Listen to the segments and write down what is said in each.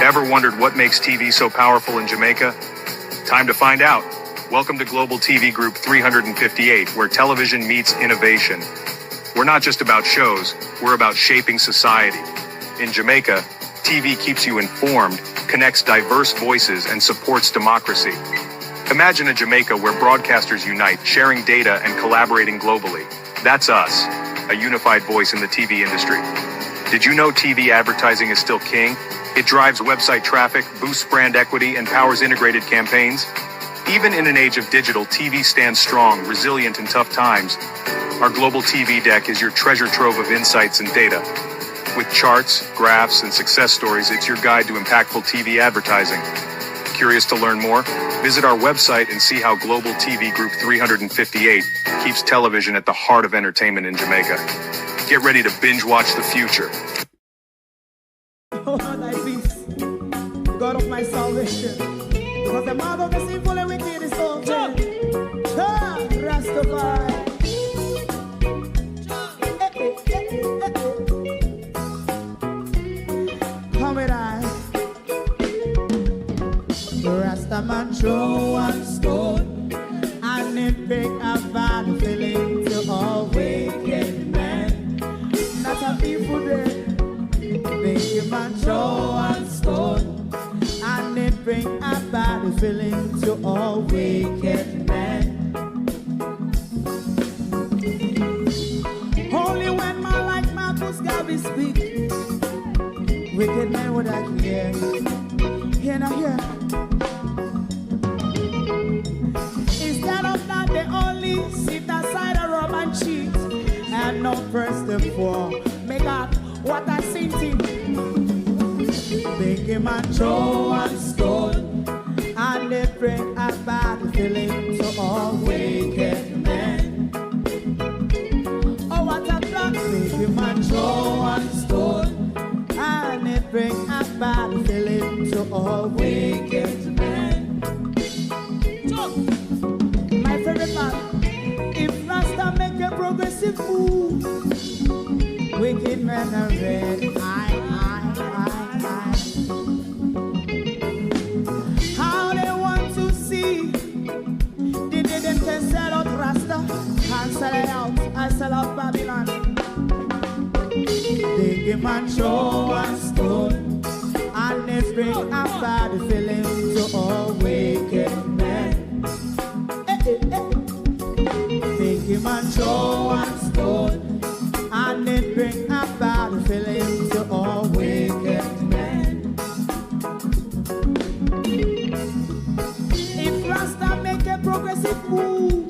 Ever wondered what makes TV so powerful in Jamaica? Time to find out. Welcome to Global TV Group 358, where television meets innovation. We're not just about shows, we're about shaping society. In Jamaica, TV keeps you informed, connects diverse voices, and supports democracy. Imagine a Jamaica where broadcasters unite, sharing data and collaborating globally. That's us, a unified voice in the TV industry. Did you know TV advertising is still king? It drives website traffic, boosts brand equity, and powers integrated campaigns. Even in an age of digital, TV stands strong, resilient in tough times. Our global TV deck is your treasure trove of insights and data. With charts, graphs, and success stories, it's your guide to impactful TV advertising. Curious to learn more? Visit our website and see how Global TV Group 358 keeps television at the heart of entertainment in Jamaica. Get ready to binge watch the future. Oh, thy peace, God of my salvation, because the mouth of the sinful and wicked is open. Rastafari. Come with I. Rastaman throw one stone, and it break a bad feeling to all wicked men. Not a people there. Make a man throw one stone, and it bring a bad feeling to all wicked men. Only when man like Marcus Garvey speak, wicked men would I hear. Hear now hear. Instead of that, they only sit aside and rob and cheat, and not first and four. Make up what I seen to make him a throw one stone, and they bring a bad feeling to all wicked men. Oh, what a plan! Make him a throw one stone, and they bring a bad feeling to all wicked men. So, my favorite man, if Rasta make a progressive move, wicked men are red, how they want to see the day them can sell out Rasta, can't sell it out, I sell out Babylon. They give man throw one stone, and they bring a bad feeling to all wicked men. They give man throw one stone, and it bring a bad feeling to all wicked men. If Rasta make a progressive move,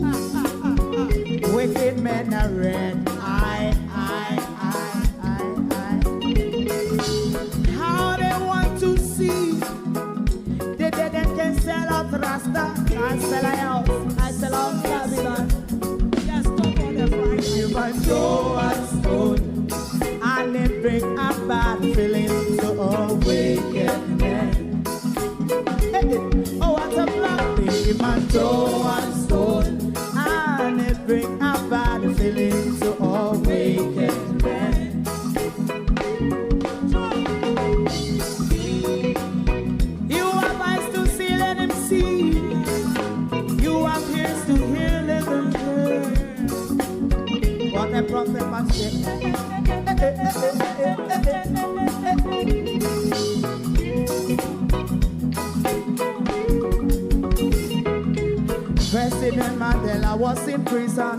wicked men are red. How they want to see the dead and can sell out Rasta, I sell out, I sell out Babylon. Just stop on the Friday. You might throw a stone, and it bring a bad feeling to all wicked men. Oh, what a black thing, man, throw a stone, and it bring a bad feeling to all wicked men. You have eyes to see, let him see. You have ears to hear, let them hear. What a prophet must say. President Mandela was in prison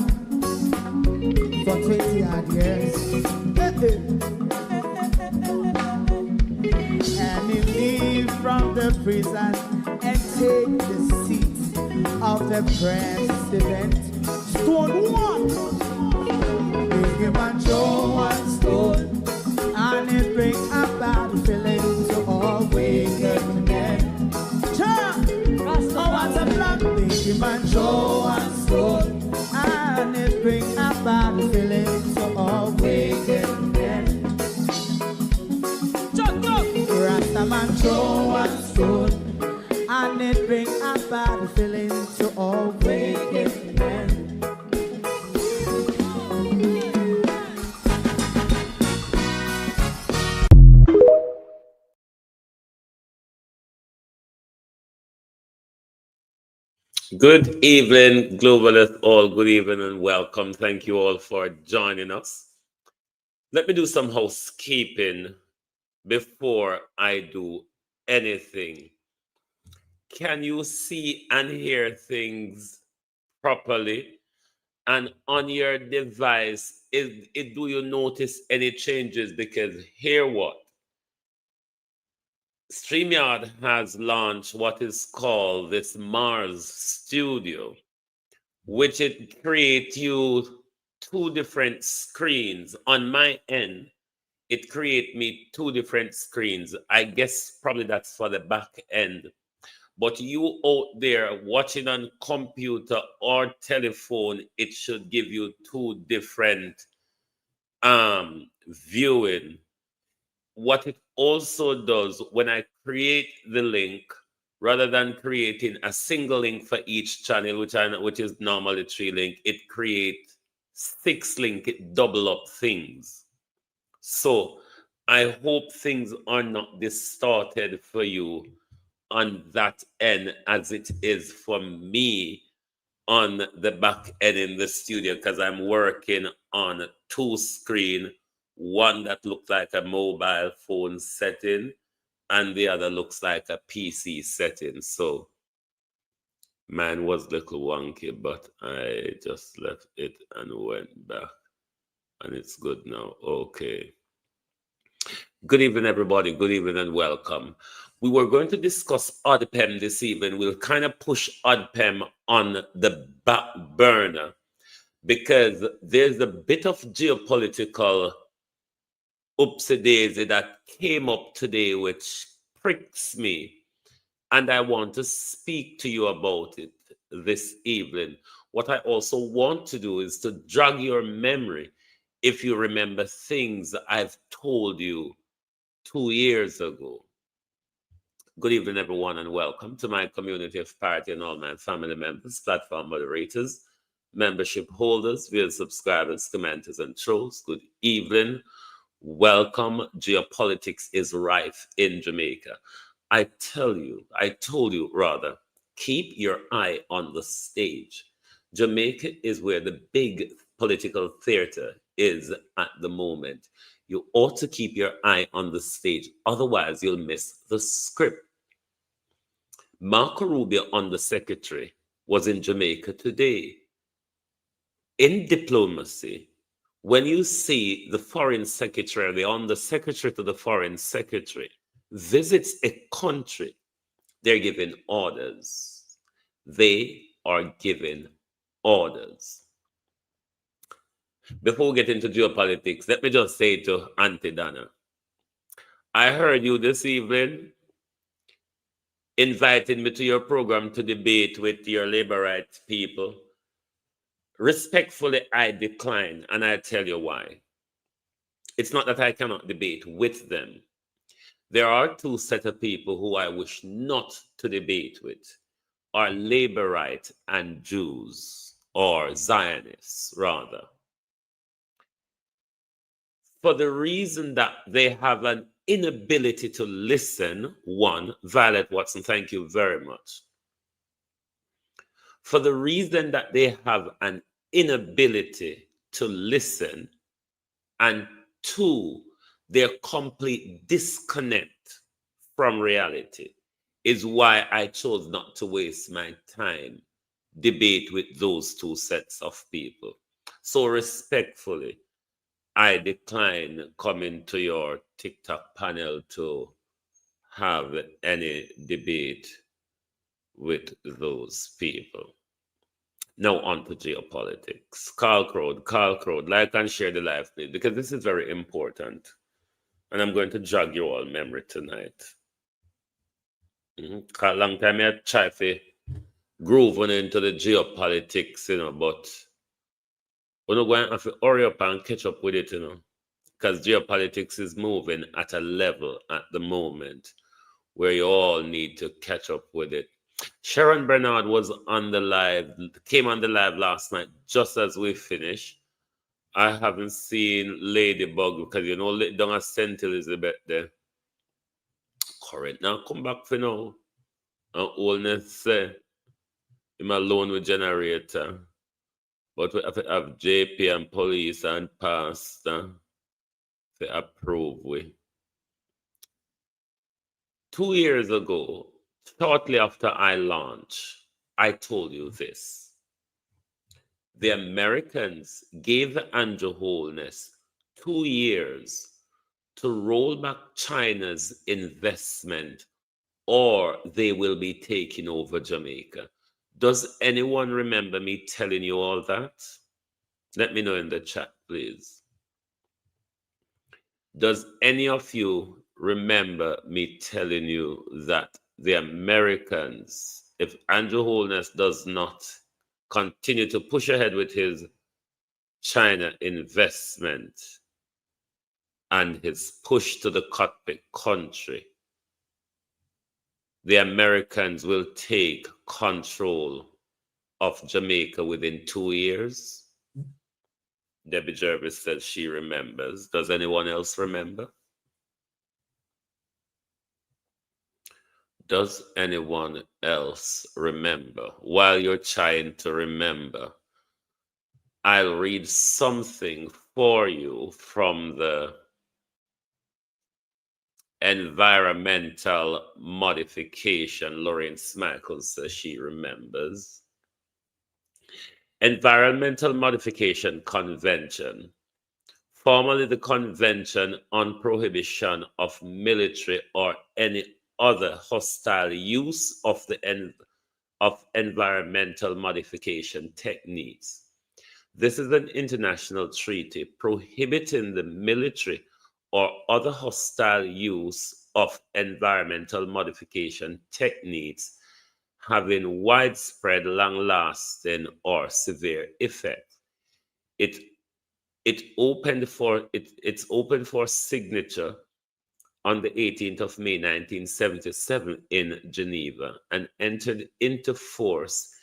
for 20 odd years. And he leave from the prison and take the seat of the president. Stone one. Big him and throw one stone, and it bring a bad feeling to all wicked men. Oh, what a plan! Big him and throw one stone, and it bring a bad feeling to all wicked men. Rastaman throw one stone, and it bring a bad feeling to all wicked men. Good evening, globalists all. Good evening and welcome. Thank you all for joining us. Let me do some housekeeping before I do anything. Can you see and hear things properly? And on your device, do you notice any changes? Because hear what? StreamYard has launched what is called this Mars Studio, which it creates you two different screens. On my end, it create me two different screens. I guess probably that's for the back end. But you out there watching on computer or telephone, it should give you two different viewing. What it also does when I create the link, rather than creating a single link for each channel, which is normally 3 link, it creates 6 link. It double up things. So I hope things are not distorted for you on that end as it is for me on the back end in the studio, because I'm working on 2 screen, one that looks like a mobile phone setting and the other looks like a PC setting. So mine was a little wonky, but I just left it and went back and it's good now. Okay. Good evening, everybody. Good evening and welcome. We were going to discuss OddPem this evening. We'll kind of push OddPem on the back burner because there's a bit of geopolitical oopsie daisy that came up today, which pricks me. And I want to speak to you about it this evening. What I also want to do is to jog your memory if you remember things I've told you 2 years ago. Good evening, everyone, and welcome to my community of party and all my family members, platform moderators, membership holders, real subscribers, commenters, and trolls. Good evening. Welcome. Geopolitics is rife in Jamaica. I told you rather, keep your eye on the stage. Jamaica is where the big political theater is at the moment. You ought to keep your eye on the stage, otherwise you'll miss the script. Marco Rubio, Undersecretary, was in Jamaica today. In diplomacy, when you see the foreign secretary, the undersecretary to the foreign secretary, visits a country, they're given orders. They are given orders. Before we get into geopolitics, let me just say to Auntie Donna, I heard you this evening inviting me to your program to debate with your labor rights people. Respectfully, I decline, and I tell you why. It's not that I cannot debate with them. There are two sets of people who I wish not to debate with, are labor rights and Jews, or Zionists, rather. For the reason that they have an inability to listen, one, Violet Watson, thank you very much. For the reason that they have an inability to listen, and two, their complete disconnect from reality is why I chose not to waste my time debate with those two sets of people. So respectfully, I decline coming to your TikTok panel to have any debate with those people. Now on to geopolitics. Carl Crowd, like and share the live, please, because this is very important. And I'm going to jog your all memory tonight. Long time I try to groove on into the geopolitics, but we're not going to have to hurry up and catch up with it, because geopolitics is moving at a level at the moment where you all need to catch up with it. Sharon Bernard was on the live, came on the live last night just as we finished. I haven't seen Ladybug because down at St. Elizabeth there. Correct now, come back for now. And Holness say, him alone with generator. But we have to have JP and police and pastor to approve we. 2 years ago, shortly after I launched, I told you this. The Americans gave Andrew Holness 2 years to roll back China's investment, or they will be taking over Jamaica. Does anyone remember me telling you all that? Let me know in the chat, please. Does any of you remember me telling you that the Americans, if Andrew Holness does not continue to push ahead with his China investment and his push to the cockpit country, the Americans will take control of Jamaica within 2 years? Debbie Jervis says she remembers. Does anyone else remember? Does anyone else remember? While you're trying to remember, I'll read something for you from the environmental modification. Lorraine Michaels says she remembers. Environmental Modification Convention, formerly the Convention on Prohibition of Military or any other hostile use of environmental modification techniques. This is an international treaty prohibiting the military or other hostile use of environmental modification techniques having widespread, long-lasting, or severe effect. It's open for signature on the 18th of May 1977 in Geneva and entered into force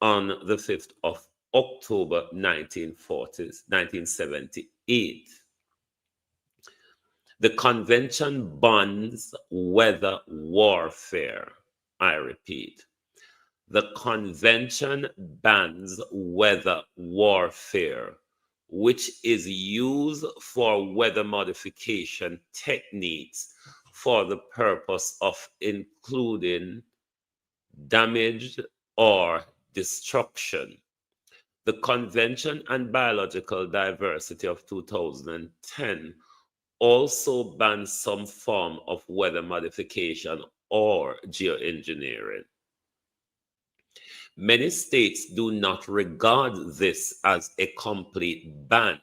on the 5th of October 1978. The convention bans weather warfare. I repeat, the convention bans weather warfare, which is used for weather modification techniques for the purpose of including damage or destruction. The Convention on Biological Diversity of 2010 also bans some form of weather modification or geoengineering. Many states do not regard this as a complete ban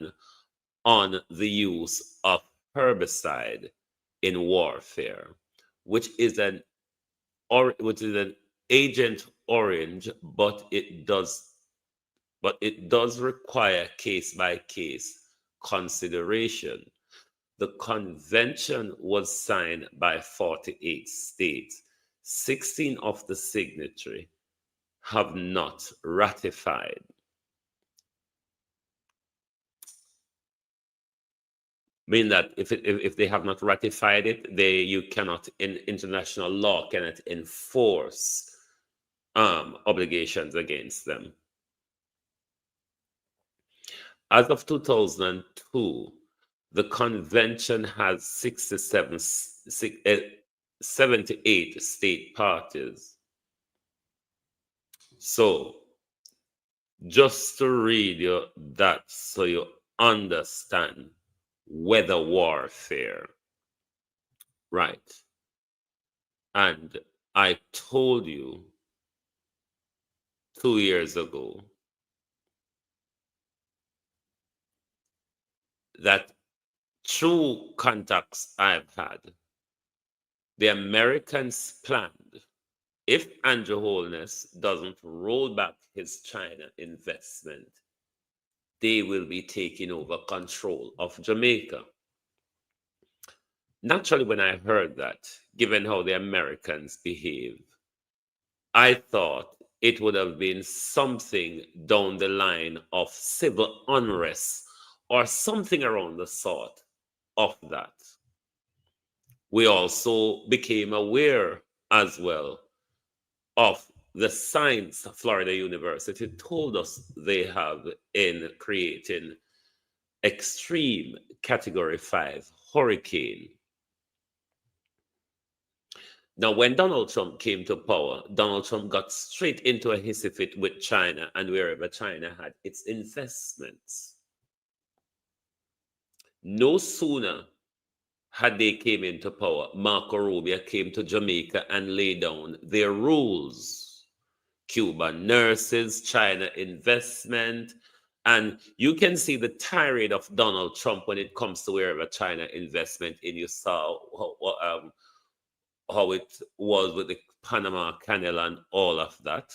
on the use of herbicide in warfare, which is an Agent Orange, but it does require case-by-case consideration. The convention was signed by 48 states. 16 of the signatories have not ratified. Meaning that if they have not ratified it, you cannot, in international law, cannot enforce obligations against them. As of 2002, the convention has 78 state parties. So, just to read you that so you understand weather warfare, right? And I told you 2 years ago that through contacts I've had, the Americans planned, if Andrew Holness doesn't roll back his China investment, they will be taking over control of Jamaica. Naturally, when I heard that, given how the Americans behave, I thought it would have been something down the line of civil unrest or something around the sort of that. We also became aware as well of the science Florida University told us they have in creating extreme category 5 hurricane. Now, when Donald Trump came to power, Donald Trump got straight into a hissy fit with China and wherever China had its investments. No sooner had they came into power, Marco Rubio came to Jamaica and laid down their rules. Cuban nurses, China investment, and you can see the tirade of Donald Trump when it comes to wherever China investment in. You saw how it was with the Panama Canal and all of that.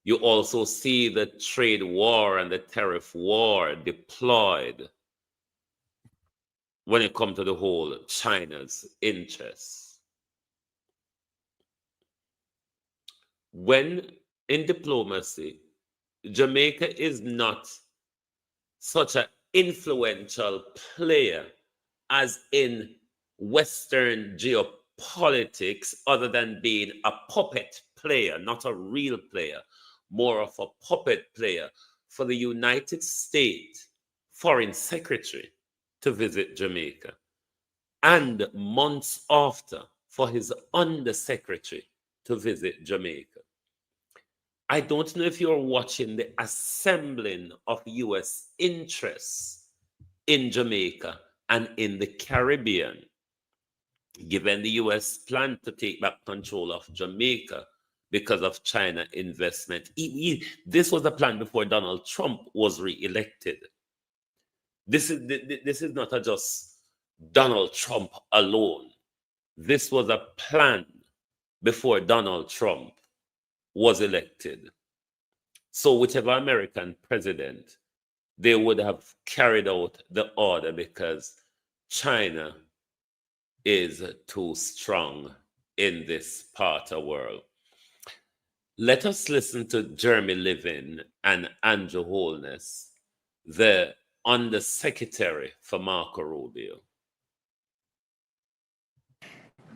You also see the trade war and the tariff war deployed when it comes to the whole China's interests. When in diplomacy, Jamaica is not such an influential player as in Western geopolitics, other than being a puppet player, not a real player, more of a puppet player for the United States Foreign Secretary to visit Jamaica, and months after for his undersecretary to visit Jamaica. I don't know if you're watching the assembling of U.S. interests in Jamaica and in the Caribbean, given the U.S. plan to take back control of Jamaica because of China investment. This was a plan before Donald Trump was re-elected. This is not just Donald Trump alone. This was a plan before Donald Trump was elected. So whichever American president, they would have carried out the order because China is too strong in this part of the world. Let us listen to Jeremy Levin and Andrew Holness, the Undersecretary for Marco Rubio.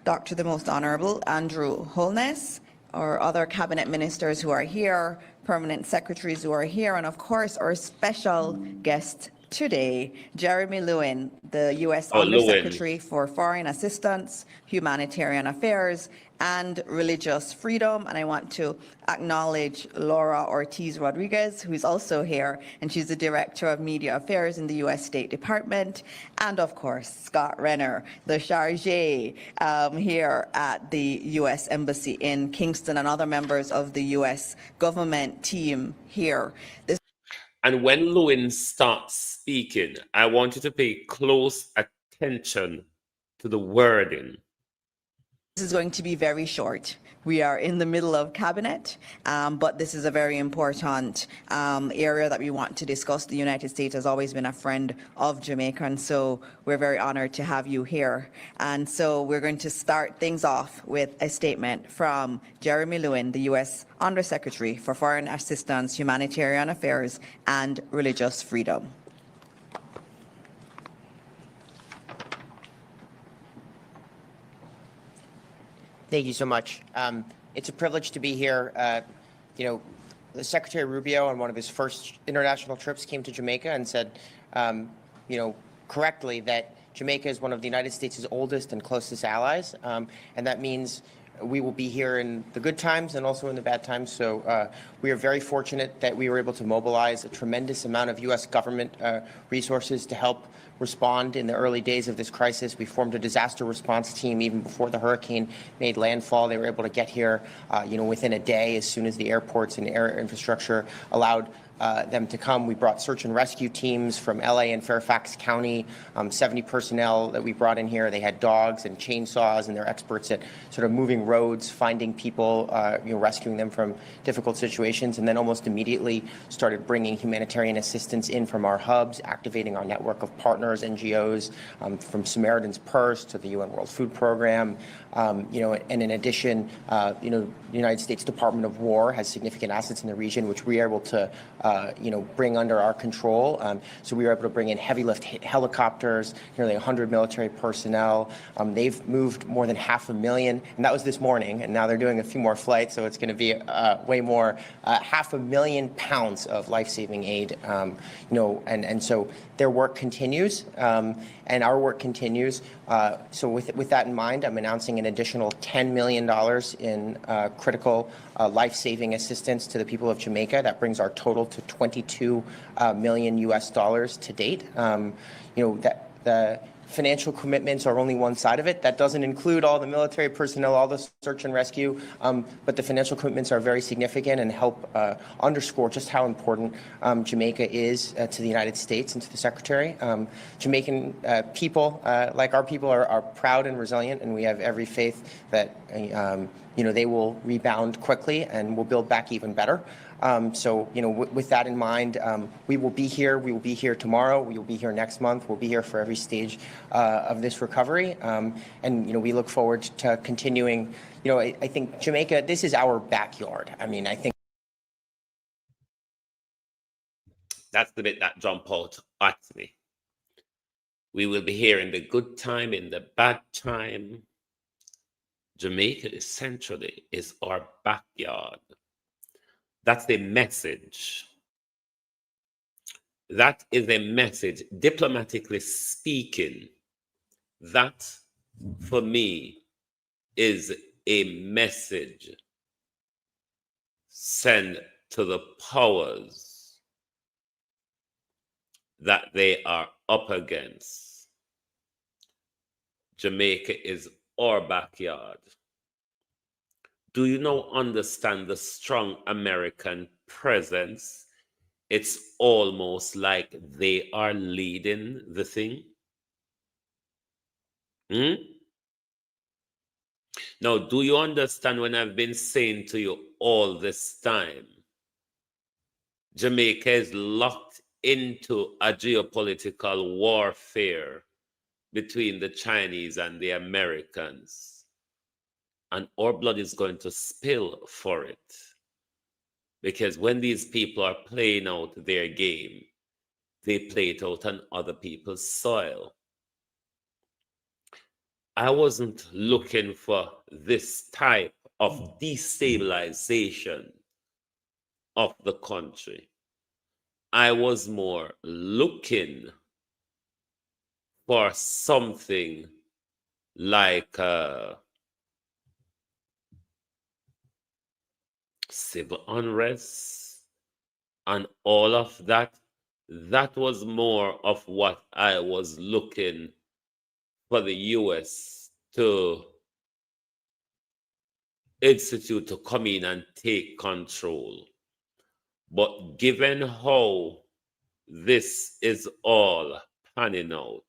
Dr. the Most Honorable Andrew Holness, our other cabinet ministers who are here, permanent secretaries who are here, and of course our special guest today, Jeremy Lewin, the U.S. Undersecretary for Foreign Assistance, Humanitarian Affairs, and Religious Freedom. And I want to acknowledge Laura Ortiz Rodriguez, who's also here, and she's the Director of Media Affairs in the U.S. State Department. And of course, Scott Renner, the chargé here at the U.S. Embassy in Kingston, and other members of the U.S. government team here. And when Lewin starts speaking, I want you to pay close attention to the wording. This is going to be very short. We are in the middle of cabinet, but this is a very important area that we want to discuss. The United States has always been a friend of Jamaica, and so we're very honored to have you here. And so we're going to start things off with a statement from Jeremy Lewin, the U.S. Undersecretary for Foreign Assistance, Humanitarian Affairs, and Religious Freedom. Thank you so much. It's a privilege to be here. The Secretary Rubio on one of his first international trips came to Jamaica and said, correctly that Jamaica is one of the United States' oldest and closest allies. And that means we will be here in the good times and also in the bad times. So we are very fortunate that we were able to mobilize a tremendous amount of U.S. government resources to help respond in the early days of this crisis. We formed a disaster response team even before the hurricane made landfall. They were able to get here, within a day, as soon as the airports and air infrastructure allowed them to come. We brought search and rescue teams from LA and Fairfax County, 70 personnel that we brought in here. They had dogs and chainsaws, and they're experts at sort of moving roads, finding people, rescuing them from difficult situations, and then almost immediately started bringing humanitarian assistance in from our hubs, activating our network of partners, NGOs, from Samaritan's Purse to the UN World Food Program. And in addition, the United States Department of War has significant assets in the region, which we are able to bring under our control. So we were able to bring in heavy lift helicopters, nearly 100 military personnel. They've moved more than 500,000, and that was this morning, and now they're doing a few more flights, so it's going to be way more, 500,000 pounds of life-saving aid, and so their work continues, and our work continues. So with that in mind, I'm announcing an additional $10 million in critical life-saving assistance to the people of Jamaica. That brings our total to $22 million US to date. That the financial commitments are only one side of it. That doesn't include all the military personnel, all the search and rescue, but the financial commitments are very significant and help underscore just how important Jamaica is to the United States and to the Secretary. Jamaican people, like our people, are proud and resilient, and we have every faith that they will rebound quickly and will build back even better. So, with that in mind, we will be here. We will be here tomorrow. We will be here next month. We'll be here for every stage of this recovery. And, we look forward to continuing. I think Jamaica, this is our backyard. I mean, I think. That's the bit that jump out at me. We will be here in the good time, in the bad time. Jamaica essentially is our backyard. That's the message. That is a message, diplomatically speaking. That, for me, is a message sent to the powers that they are up against. Jamaica is our backyard. Do you now understand the strong American presence? It's almost like they are leading the thing. Now, do you understand when I've been saying to you all this time, Jamaica is locked into a geopolitical warfare between the Chinese and the Americans? And our blood is going to spill for it. Because when these people are playing out their game, they play it out on other people's soil. I wasn't looking for this type of destabilization of the country. I was more looking for something like civil unrest and all of that. That was more of what I was looking for the US to institute, to come in and take control. But given how this is all panning out,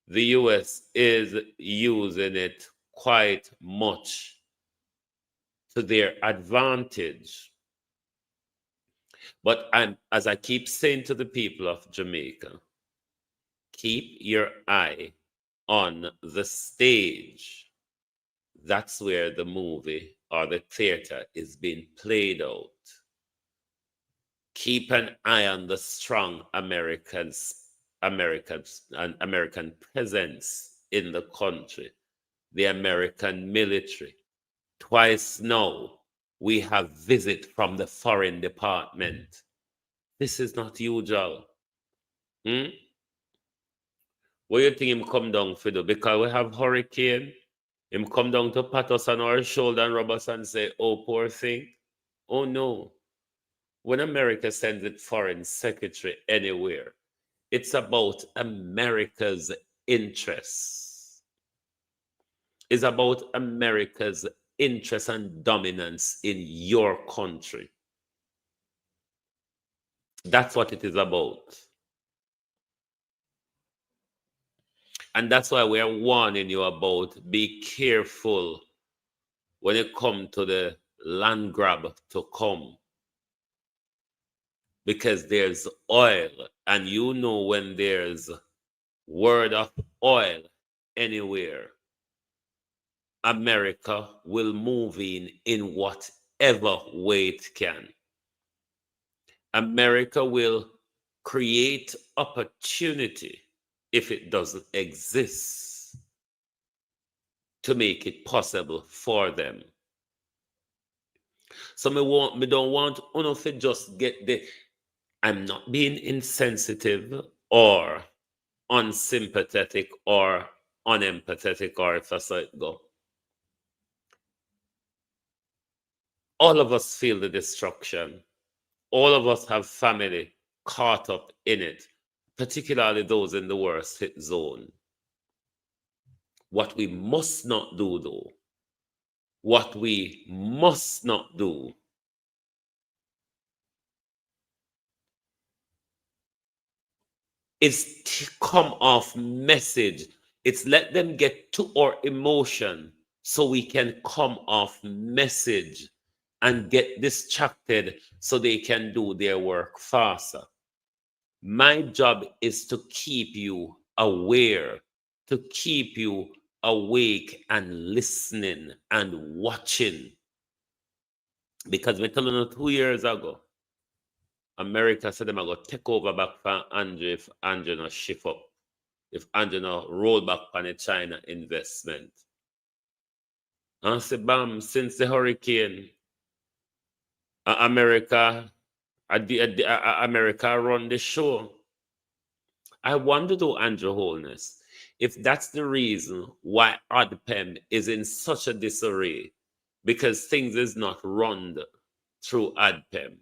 the US is using it quite much to their advantage. But as I keep saying to the people of Jamaica, keep your eye on the stage. That's where the movie or the theater is being played out. Keep an eye on the strong American presence in the country, the American military. Twice now, we have visit from the foreign department. This is not usual. What do you think him come down for do? Because we have hurricane, him come down to pat us on our shoulder and rub us and say, oh, poor thing. Oh, no. When America sends its foreign secretary anywhere, it's about America's interests. It's about America's interest and dominance in your country. That's what it is about. And that's why we are warning you about be careful when it comes to the land grab to come. Because there's oil, and you know when there's word of oil anywhere, America will move in whatever way it can. America will create opportunity if it doesn't exist to make it possible for them. So me don't want uno to just get the. I'm not being insensitive or unsympathetic or unempathetic, or if I say it go. All of us feel the destruction. All of us have family caught up in it, particularly those in the worst hit zone. What we must not do, though, what we must not do is to come off message. It's let them get to our emotion so we can come off message and get distracted so they can do their work faster. My job is to keep you aware, to keep you awake and listening and watching. Because we're telling you 2 years ago, America said them are going to take over back from Andrew if Andrew not shift up, if Andrew not roll back on the China investment. And I said, bam, since the hurricane, America run the show. I wonder though, Andrew Holness, if that's the reason why ADPEM is in such a disarray, because things is not run through ADPEM.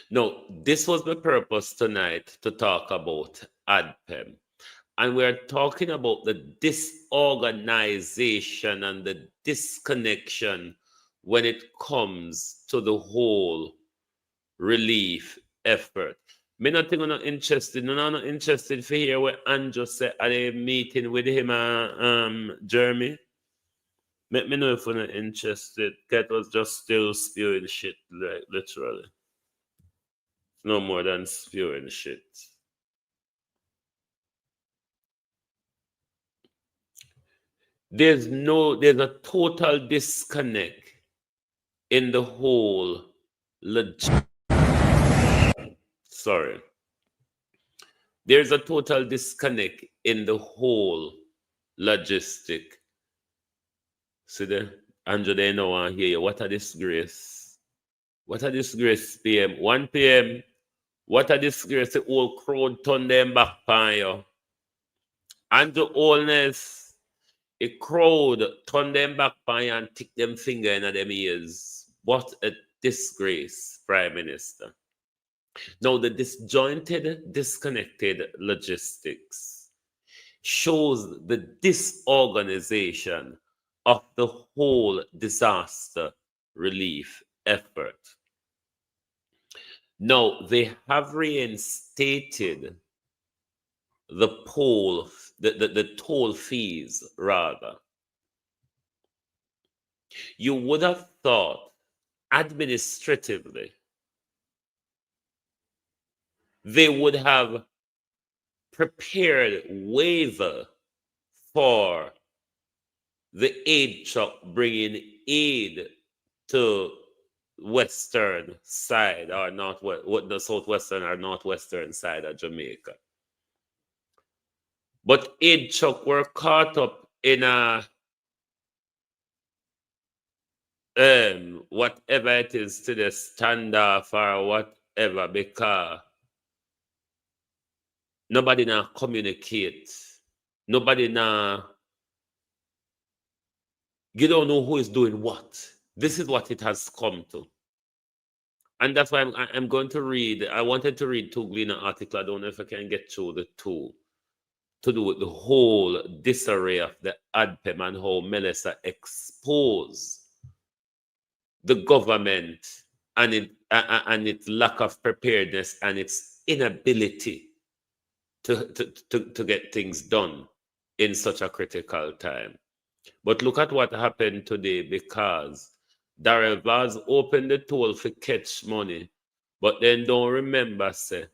No, this was the purpose tonight to talk about ADPEM. And we're talking about the disorganization and the disconnection when it comes to the whole relief effort. Me not think I'm not interested. No, I'm not interested to hear what Andrew said at a meeting with him Jeremy. Let me know if you're not interested. Cat was just still spewing shit, like literally. No more than spewing shit. There's a total disconnect in the whole sorry. There's a total disconnect in the whole logistic. See there? Andrew, they know I hear you. What a disgrace. What a disgrace, PM. 1 PM. What a disgrace. The whole crowd turn them back on you. Andrew Holness. A crowd turn them back on you and tick them finger in them ears. What a disgrace, Prime Minister. Now, the disjointed, disconnected logistics shows the disorganization of the whole disaster relief effort. Now, they have reinstated the toll fees, rather. You would have thought administratively they would have prepared waiver for the aid truck bringing aid to western side or the southwestern or northwestern side of Jamaica. But aid truck were caught up in a whatever it is to the standoff or whatever, because nobody now communicate. Nobody now. You don't know who is doing what. This is what it has come to. And that's why I'm going to read. I wanted to read two Gleaner article. I don't know if I can get through the two. To do with the whole disarray of the ADPEM and how Melissa exposed the government and its lack of preparedness and its inability to get things done in such a critical time. But look at what happened today, because Darrell Vaz opened the toll for catch money, but then don't remember, say,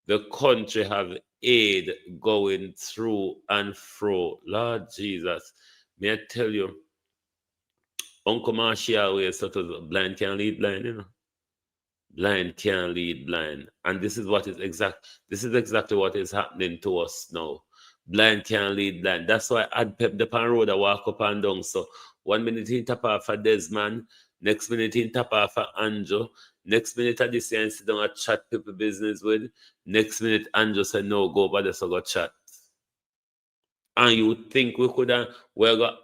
the country have aid going through and fro. Lord Jesus, may I tell you, Uncle Marshall always sort of blind can lead blind, you know. Blind can't lead blind. And this is exactly what is happening to us now. Blind can't lead blind. That's why I'd pep the pan road I walk up and down. So 1 minute he tap off a Desmond, next minute he tap off a Anjo, next minute I just and sit down and chat people business with. Next minute Anjo said no, go over there so go chat. And you think we're gonna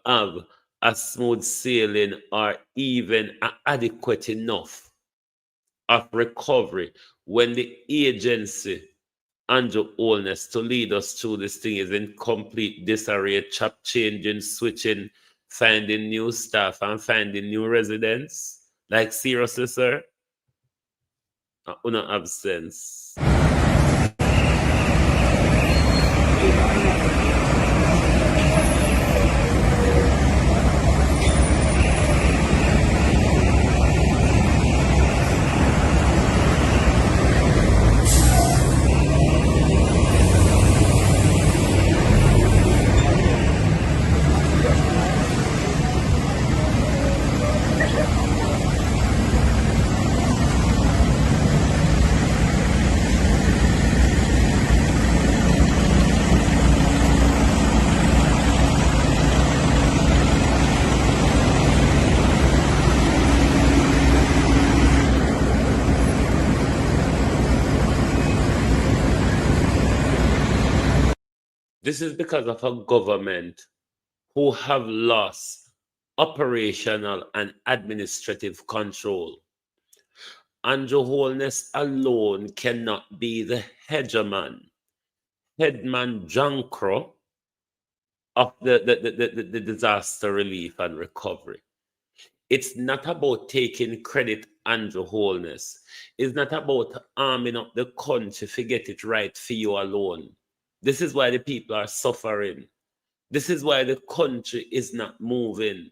have a smooth sailing or even adequate enough of recovery when the agency under Holness to lead us through this thing is in complete disarray, chop changing, switching, finding new staff and finding new residents? Like seriously, sir? Una absence. This is because of a government who have lost operational and administrative control. Andrew Holness alone cannot be the hegemon, headman Jankro of the disaster relief and recovery. It's not about taking credit, Andrew Holness. It's not about arming up the country to get it right for you alone. This is why the people are suffering. This is why the country is not moving.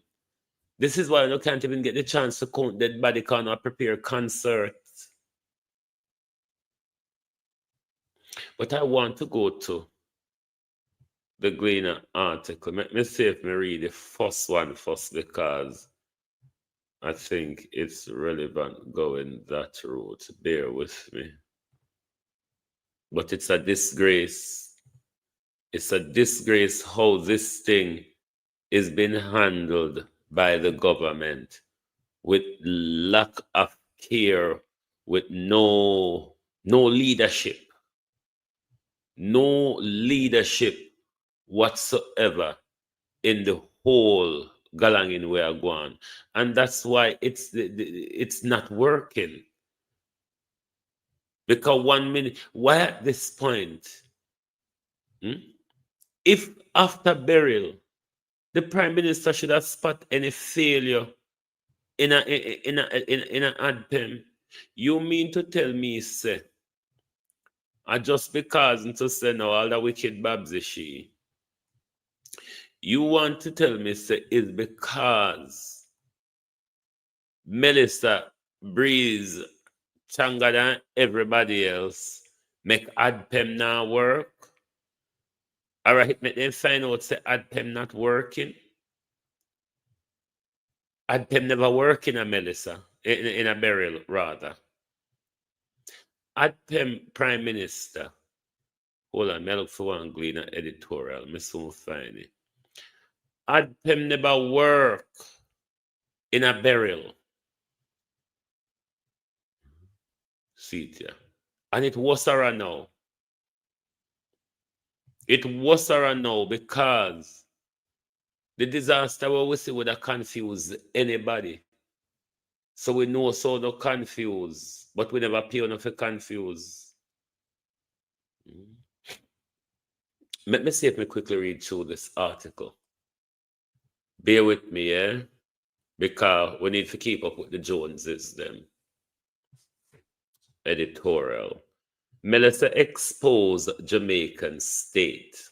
This is why you can't even get the chance to count dead body count or prepare concerts. But I want to go to the Gleaner article. Let me see if I read the first one first because I think it's relevant going that route. Bear with me. But it's a disgrace. It's a disgrace how this thing is being handled by the government with lack of care, with no leadership. No leadership whatsoever in the whole galangin we are going. And that's why it's not working. Because 1 minute, why at this point? If after burial, the Prime Minister should have spot any failure in an ADPEM, you mean to tell me, say, just because to say now all the wicked babs is she, you want to tell me, say, is because Melissa Breeze, Changa than everybody else, make ADPEM now work? All right, make them find out, say, ADPEM not working. ADPEM never work in a Melissa, in a burial, rather. ADPEM Prime Minister, hold on, I look for one Gleaner editorial, I soon find it. ADPEM never work in a burial. See it here. And it was her now. It was her now because the disaster we see would have confused anybody. So we know so no confuse, but we never pay enough to confuse. Let me see if I quickly read through this article. Bear with me, yeah? Because we need to keep up with the Joneses, them. Editorial. Melissa exposed Jamaican state.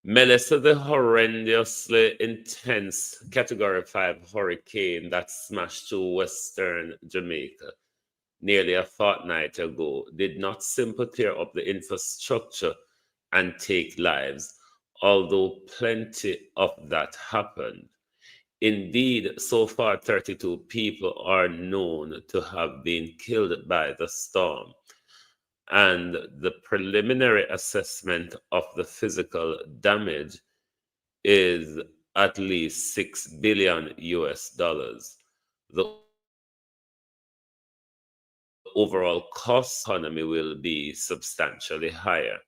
Melissa, the horrendously intense Category 5 hurricane that smashed through Western Jamaica nearly a fortnight ago, did not simply tear up the infrastructure and take lives, although plenty of that happened. Indeed, so far 32 people are known to have been killed by the storm, and the preliminary assessment of the physical damage is at least 6 billion US dollars. The overall cost economy will be substantially higher.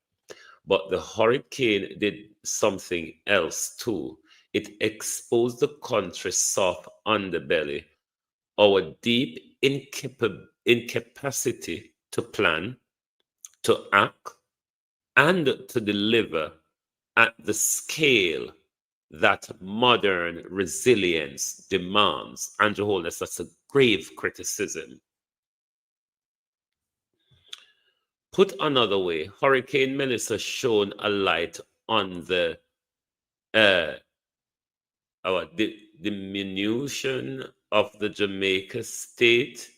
But the hurricane did something else too. It exposed the country's soft underbelly, our deep incapacity to plan, to act, and to deliver at the scale that modern resilience demands. Andrew Holness, that's a grave criticism. Put another way, Hurricane Melissa shone a light on the diminution of the Jamaica state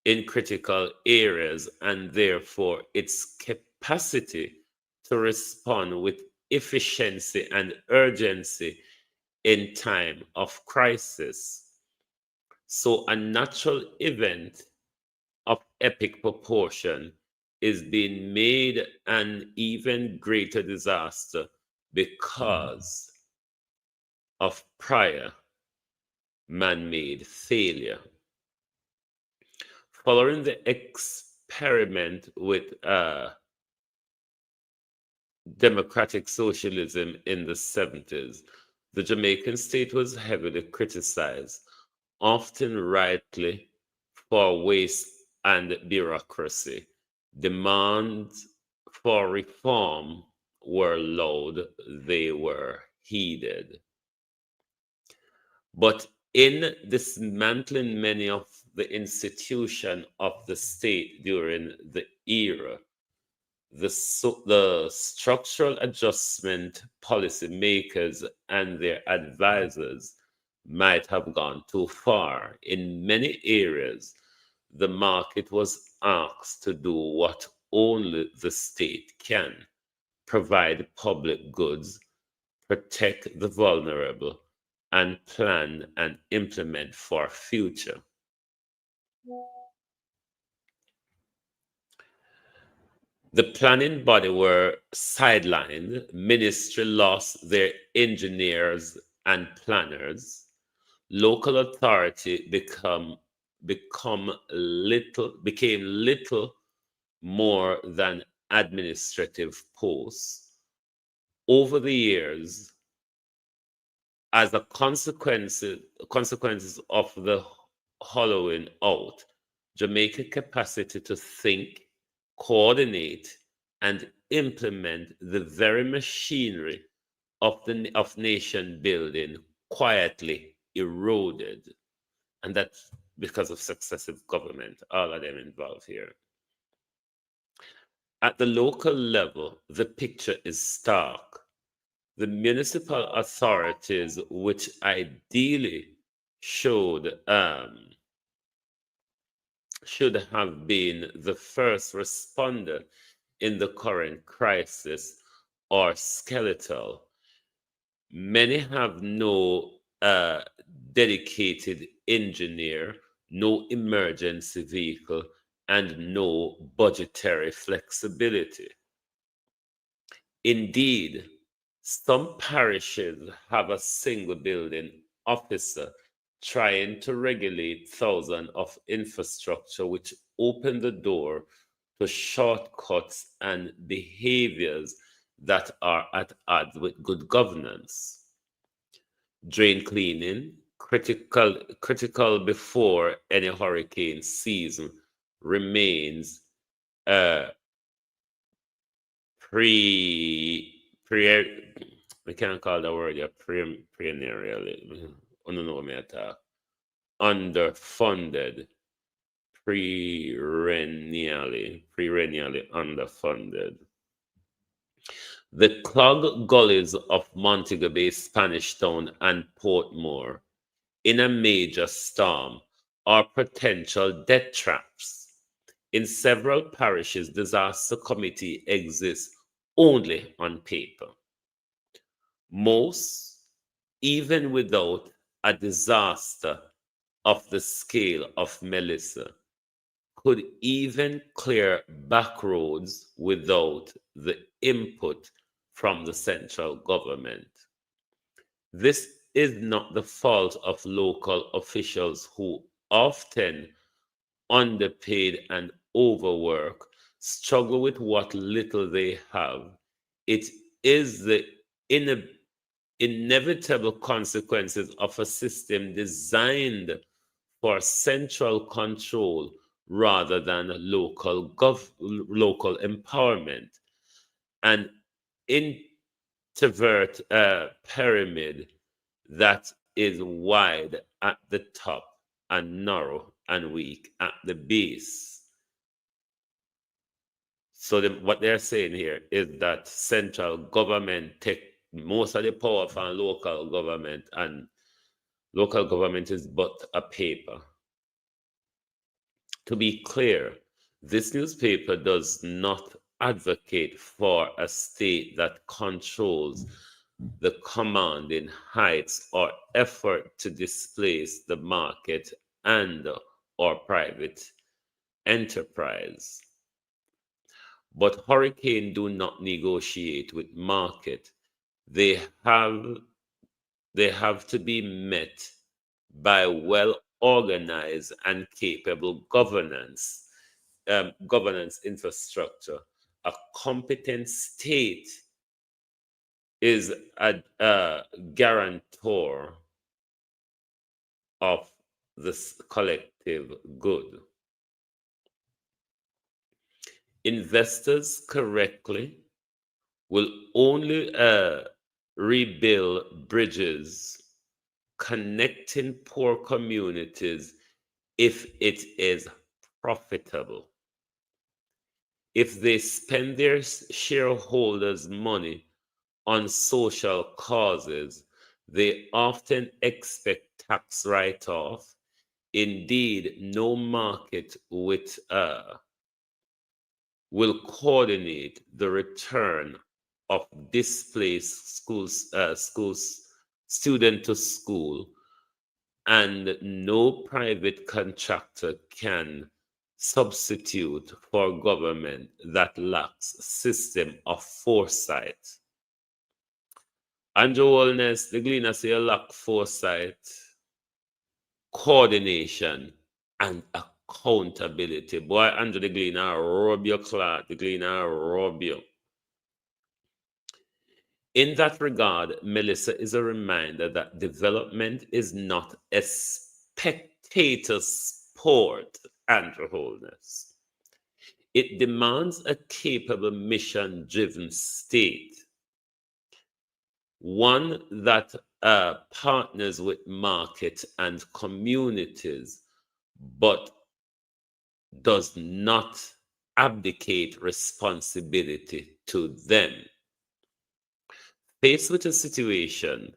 in critical areas, and therefore its capacity to respond with efficiency and urgency in time of crisis. So a natural event of epic proportion is being made an even greater disaster because of prior man-made failure. Following the experiment with democratic socialism in the 70s, the Jamaican state was heavily criticized, often rightly, for waste and bureaucracy. Demands for reform were loud, they were heeded. But in dismantling many of the institutions of the state during the era, the structural adjustment policymakers and their advisors might have gone too far. In many areas, the market was asked to do what only the state can: provide public goods, protect the vulnerable, and plan and implement for future. The planning body were sidelined, ministry lost their engineers and planners, local authority became little more than administrative posts. Over the years, as a consequences of the hollowing out, Jamaica's capacity to think, coordinate, and implement the very machinery of nation building quietly eroded. And that's because of successive government, all of them involved here. At the local level, the picture is stark. The municipal authorities, which ideally should have been the first responder in the current crisis, are skeletal. Many have no dedicated engineer, no emergency vehicle, and no budgetary flexibility. Indeed, some parishes have a single building officer trying to regulate thousands of infrastructure, which open the door to shortcuts and behaviors that are at odds with good governance. Drain cleaning, critical before any hurricane season, remains we can't call the word perennially. I don't know what I talk. Underfunded, perennially underfunded. The clogged gullies of Montego Bay, Spanish Town, and Portmore in a major storm are potential death traps. In several parishes, disaster committee exists only on paper. Most, even without a disaster of the scale of Melissa could even clear back roads without the input from the central government. This is not the fault of local officials who often underpaid and overwork, struggle with what little they have. It is the inevitable consequences of a system designed for central control rather than local empowerment. An introvert pyramid that is wide at the top and narrow and weak at the base. So what they're saying here is that central government take most of the power from local government, and local government is but a paper. To be clear, this newspaper does not advocate for a state that controls the commanding heights or effort to displace the market and or private enterprise. But hurricanes do not negotiate with market. They have to be met by well-organized and capable governance infrastructure. A competent state is a guarantor of this collective good. Investors correctly will only rebuild bridges connecting poor communities if it is profitable. If they spend their shareholders' money on social causes, they often expect tax write-off. Indeed, no market will coordinate the return of displaced student to school, and no private contractor can substitute for government that lacks system of foresight. Andrew Holness, the Gleaner say you lack foresight, coordination, and accountability. Boy, Andrew the Gleaner, rub your cloth, the Gleaner, rub you. In that regard, Melissa is a reminder that development is not a spectator sport, Andrew Holness. It demands a capable, mission-driven state, one that partners with market and communities, but does not abdicate responsibility to them. Faced with a situation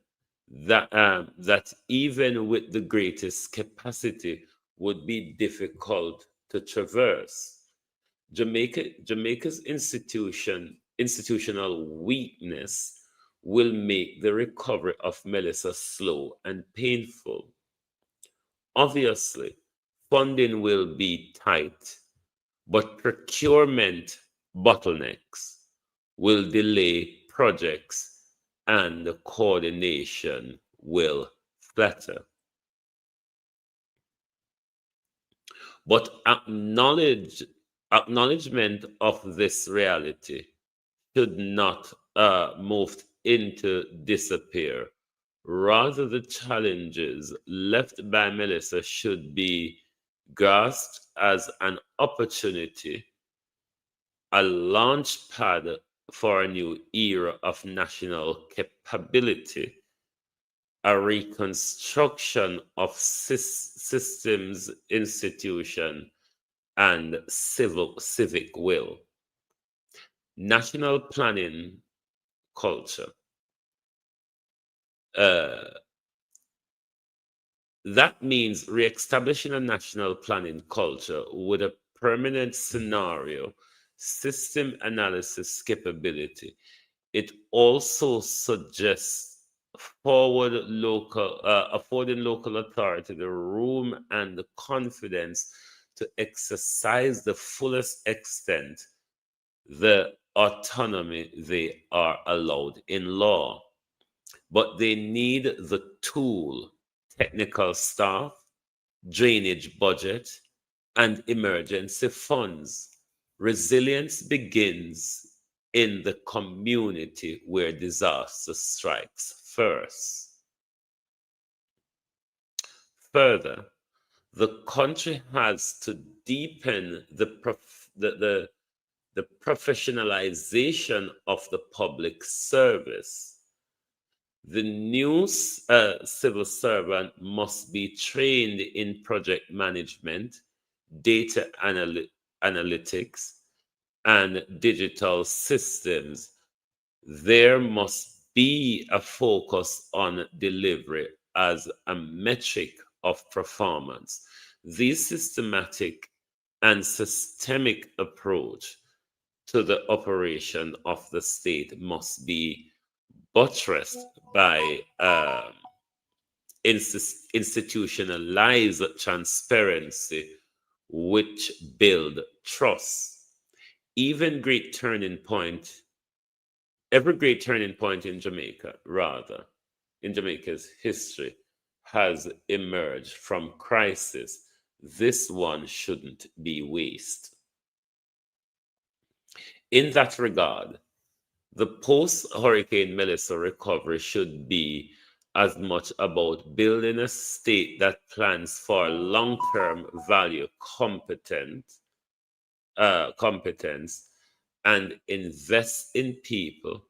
that even with the greatest capacity would be difficult to traverse, Jamaica's institutional weakness will make the recovery of Melissa slow and painful. Obviously, funding will be tight, but procurement bottlenecks will delay projects and the coordination will flatter. But acknowledgement of this reality should not move into disappear. Rather, the challenges left by Melissa should be grasped as an opportunity, a launch pad for a new era of national capability, a reconstruction of systems, institution, and civic will. National planning culture. That means re-establishing a national planning culture with a permanent scenario, system analysis capability. It also suggests affording local authority the room and the confidence to exercise the fullest extent the autonomy they are allowed in law. But they need the tool, technical staff, drainage budget, and emergency funds. Resilience begins in the community where disaster strikes first. Further, the country has to deepen the professionalization of the public service. The new civil servant must be trained in project management, data analytics, and digital systems. There must be a focus on delivery as a metric of performance. This systematic and systemic approach to the operation of the state must be buttressed by institutionalized transparency, which build trust. Even great turning point, every great turning point in Jamaica, rather, in Jamaica's history, has emerged from crisis. This one shouldn't be waste. In that regard, the post-Hurricane Melissa recovery should be as much about building a state that plans for long-term value competence and invest in people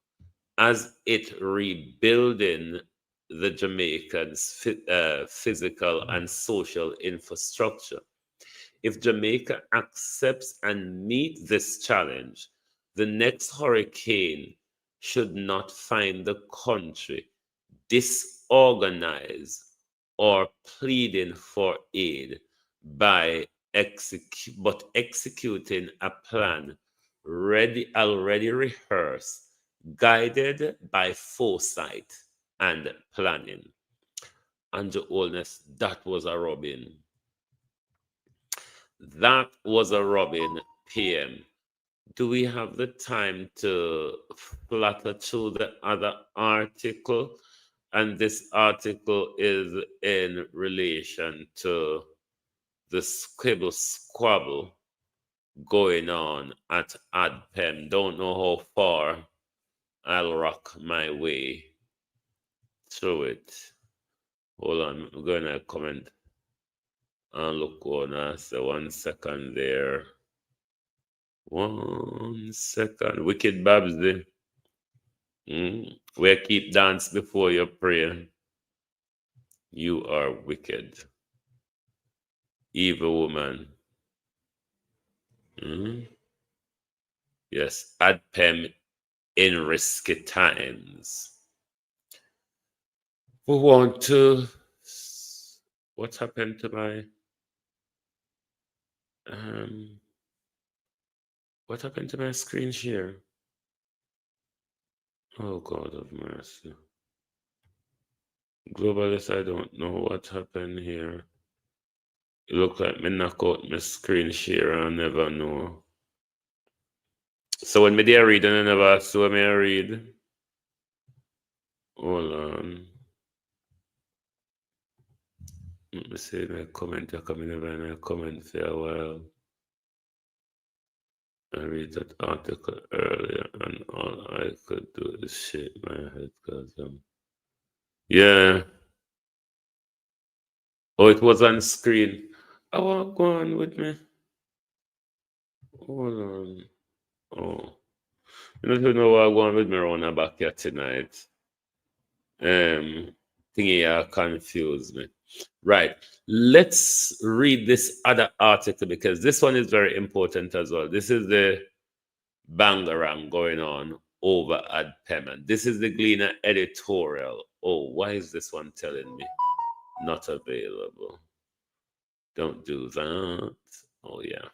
as it rebuilding the Jamaicans' physical and social infrastructure. If Jamaica accepts and meets this challenge, the next hurricane should not find the country disorganized or pleading for aid by executing a plan already rehearsed, guided by foresight and planning. And the Holness, that was a Robin. That was a Robin PM. Do we have the time to flutter through the other article? And this article is in relation to the squibble squabble going on at ADPEM. Don't know how far I'll rock my way through it. Hold on, I'm going to comment and look on us. 1 second there. 1 second. Wicked Babsy. Where keep dance before you pray. You are wicked. Evil woman. Yes, ADPEM in risky times. We want to. What happened to my? What happened to my screen share? Oh, God of mercy. Globalist, I don't know what happened here. It looked like me knock out my screen share and I never know. So when me there read and I never saw me read. Hold on. Let me see my comment. I come in and I comment for a while. I read that article earlier and all I could do is shake my head because yeah. Oh, it was on screen. I want to go on with me. Hold on. Oh. You don't know what I'm going with me around the back here tonight. Thingy confused me. Right. Let's read this other article because this one is very important as well. This is the bangarang going on over at PEM. This is the Gleaner editorial. Oh, why is this one telling me not available? Don't do that. Oh, yeah.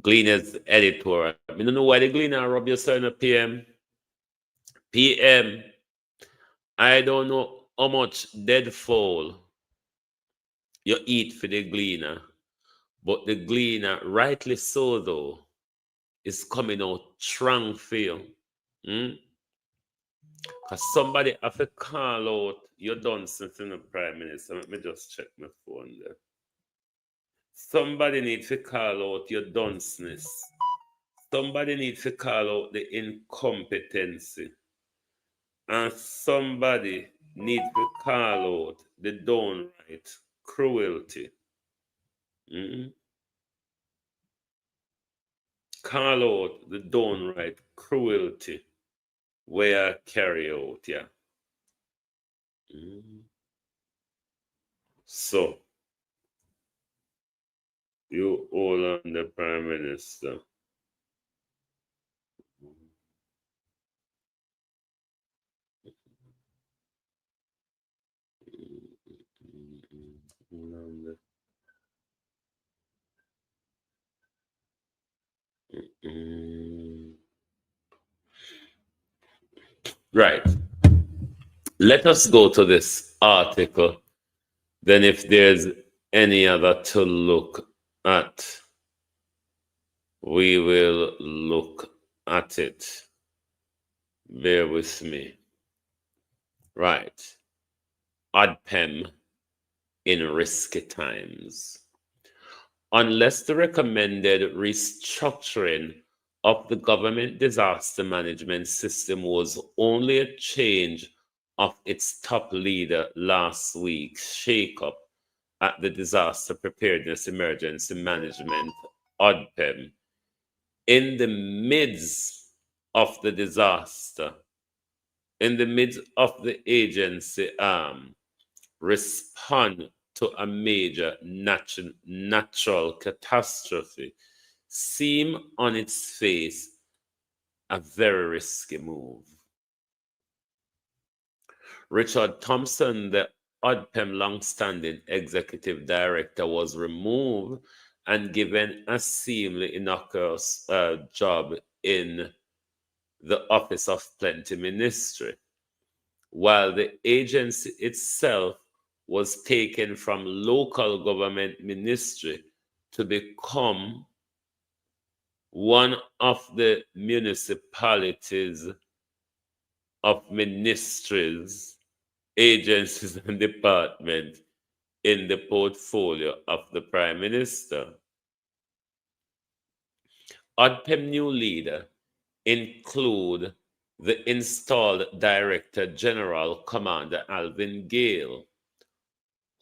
Gleaner's editorial. I don't know why the Gleaner rub your son a PM. PM. I don't know how much dead fowl you eat for the gleaner, but the gleaner, rightly so though, is coming out strong for you. Because somebody have to call out your nonsense in the Prime Minister. Let me just check my phone there. Somebody needs to call out your dunceness. Somebody needs to call out the incompetency. And somebody needs to call out the downright cruelty. Call out the downright cruelty where I carry out, yeah. So, you all on the Prime Minister. Right. Let us go to this article. Then if there's any other to look at, we will look at it. Bear with me. Right. ODPEM in risky times. Unless the recommended restructuring of the government disaster management system was only a change of its top leader last week's shakeup at the Disaster Preparedness Emergency Management, ODPEM, in the midst of the disaster, in the midst of the agency respond to a major natural catastrophe, seem on its face a very risky move. Richard Thompson, the ODPEM long-standing executive director, was removed and given a seemingly innocuous job in the Office of Plenty Ministry, while the agency itself was taken from local government ministry to become one of the municipalities of ministries, agencies, and departments in the portfolio of the Prime Minister. ODPEM new leader include the installed Director General Commander Alvin Gale,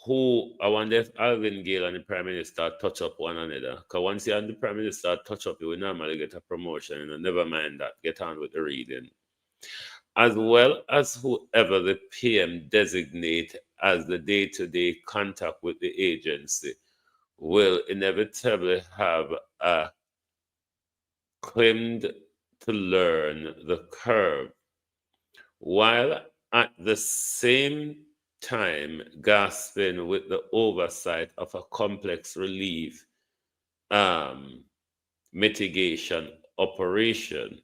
who I wonder if Alvin Gale and the Prime Minister touch up one another. Because once you and the Prime Minister touch up, you will normally get a promotion, and never mind that. Get on with the reading. As well as whoever the PM designate as the day-to-day contact with the agency will inevitably have a claimed to learn the curve, while at the same time gasping with the oversight of a complex relief mitigation operation.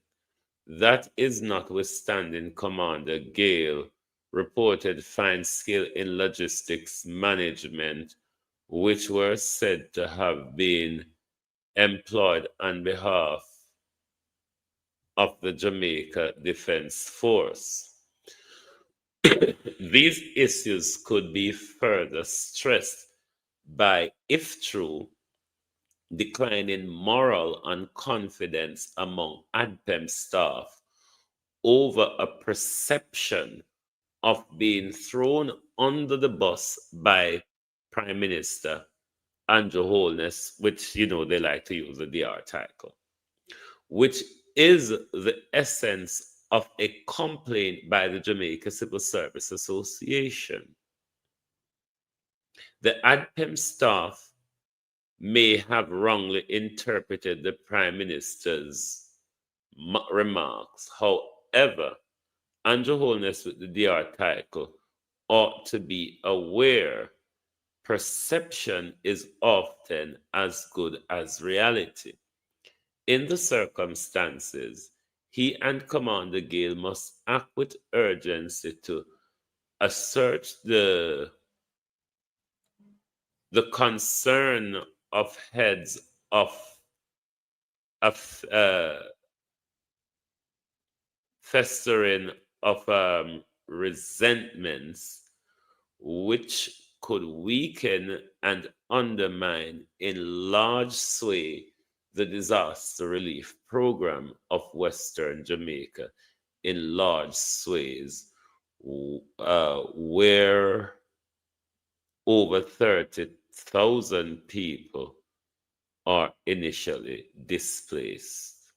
That is notwithstanding Commander Gale reported fine skill in logistics management, which were said to have been employed on behalf of the Jamaica Defense Force. These issues could be further stressed by, if true, declining moral and confidence among ADPEM staff over a perception of being thrown under the bus by Prime Minister Andrew Holness, which, they like to use the DR title, which is the essence of a complaint by the Jamaica Civil Service Association. The ADPEM staff may have wrongly interpreted the Prime Minister's remarks. However, Andrew Holness with the DR title ought to be aware perception is often as good as reality. In the circumstances, he and Commander Gale must act with urgency to assert the concern of heads of festering of resentments, which could weaken and undermine in large sway the disaster relief program of Western Jamaica in large sways, where over 30,000 people are initially displaced,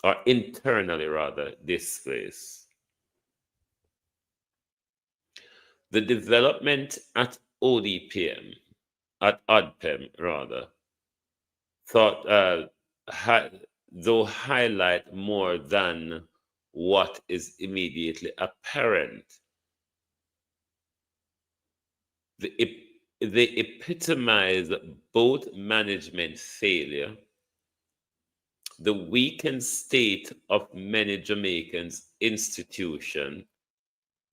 or internally rather displaced. The development at ODPM, at ODPEM rather, though highlight more than what is immediately apparent. They epitomize both management failure, the weakened state of many Jamaicans' institutions,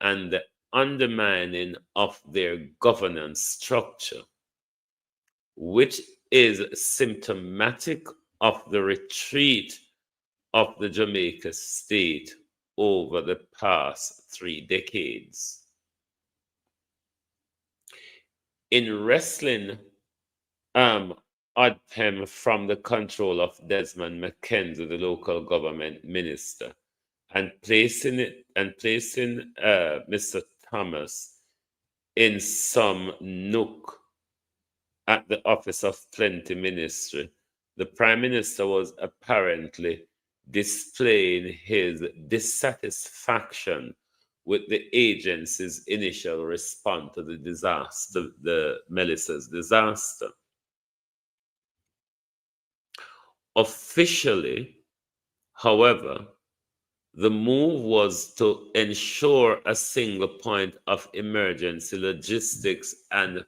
and the undermining of their governance structure, which is symptomatic of the retreat of the Jamaica state over the past 3 decades. In wrestling ODPEM from the control of Desmond McKenzie, the local government minister, and placing Mr. Thomas in some nook at the Office of Plenty Ministry, the Prime Minister was apparently displaying his dissatisfaction with the agency's initial response to the disaster, the Melissa's disaster. Officially, however, the move was to ensure a single point of emergency logistics and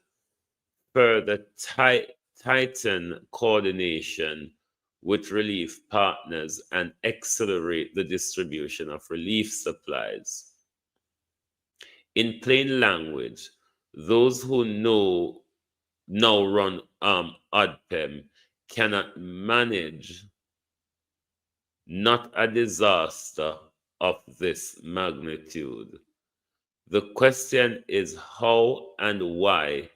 further tighten coordination with relief partners and accelerate the distribution of relief supplies. In plain language, those who now run ODPEM cannot manage not a disaster of this magnitude. The question is how and why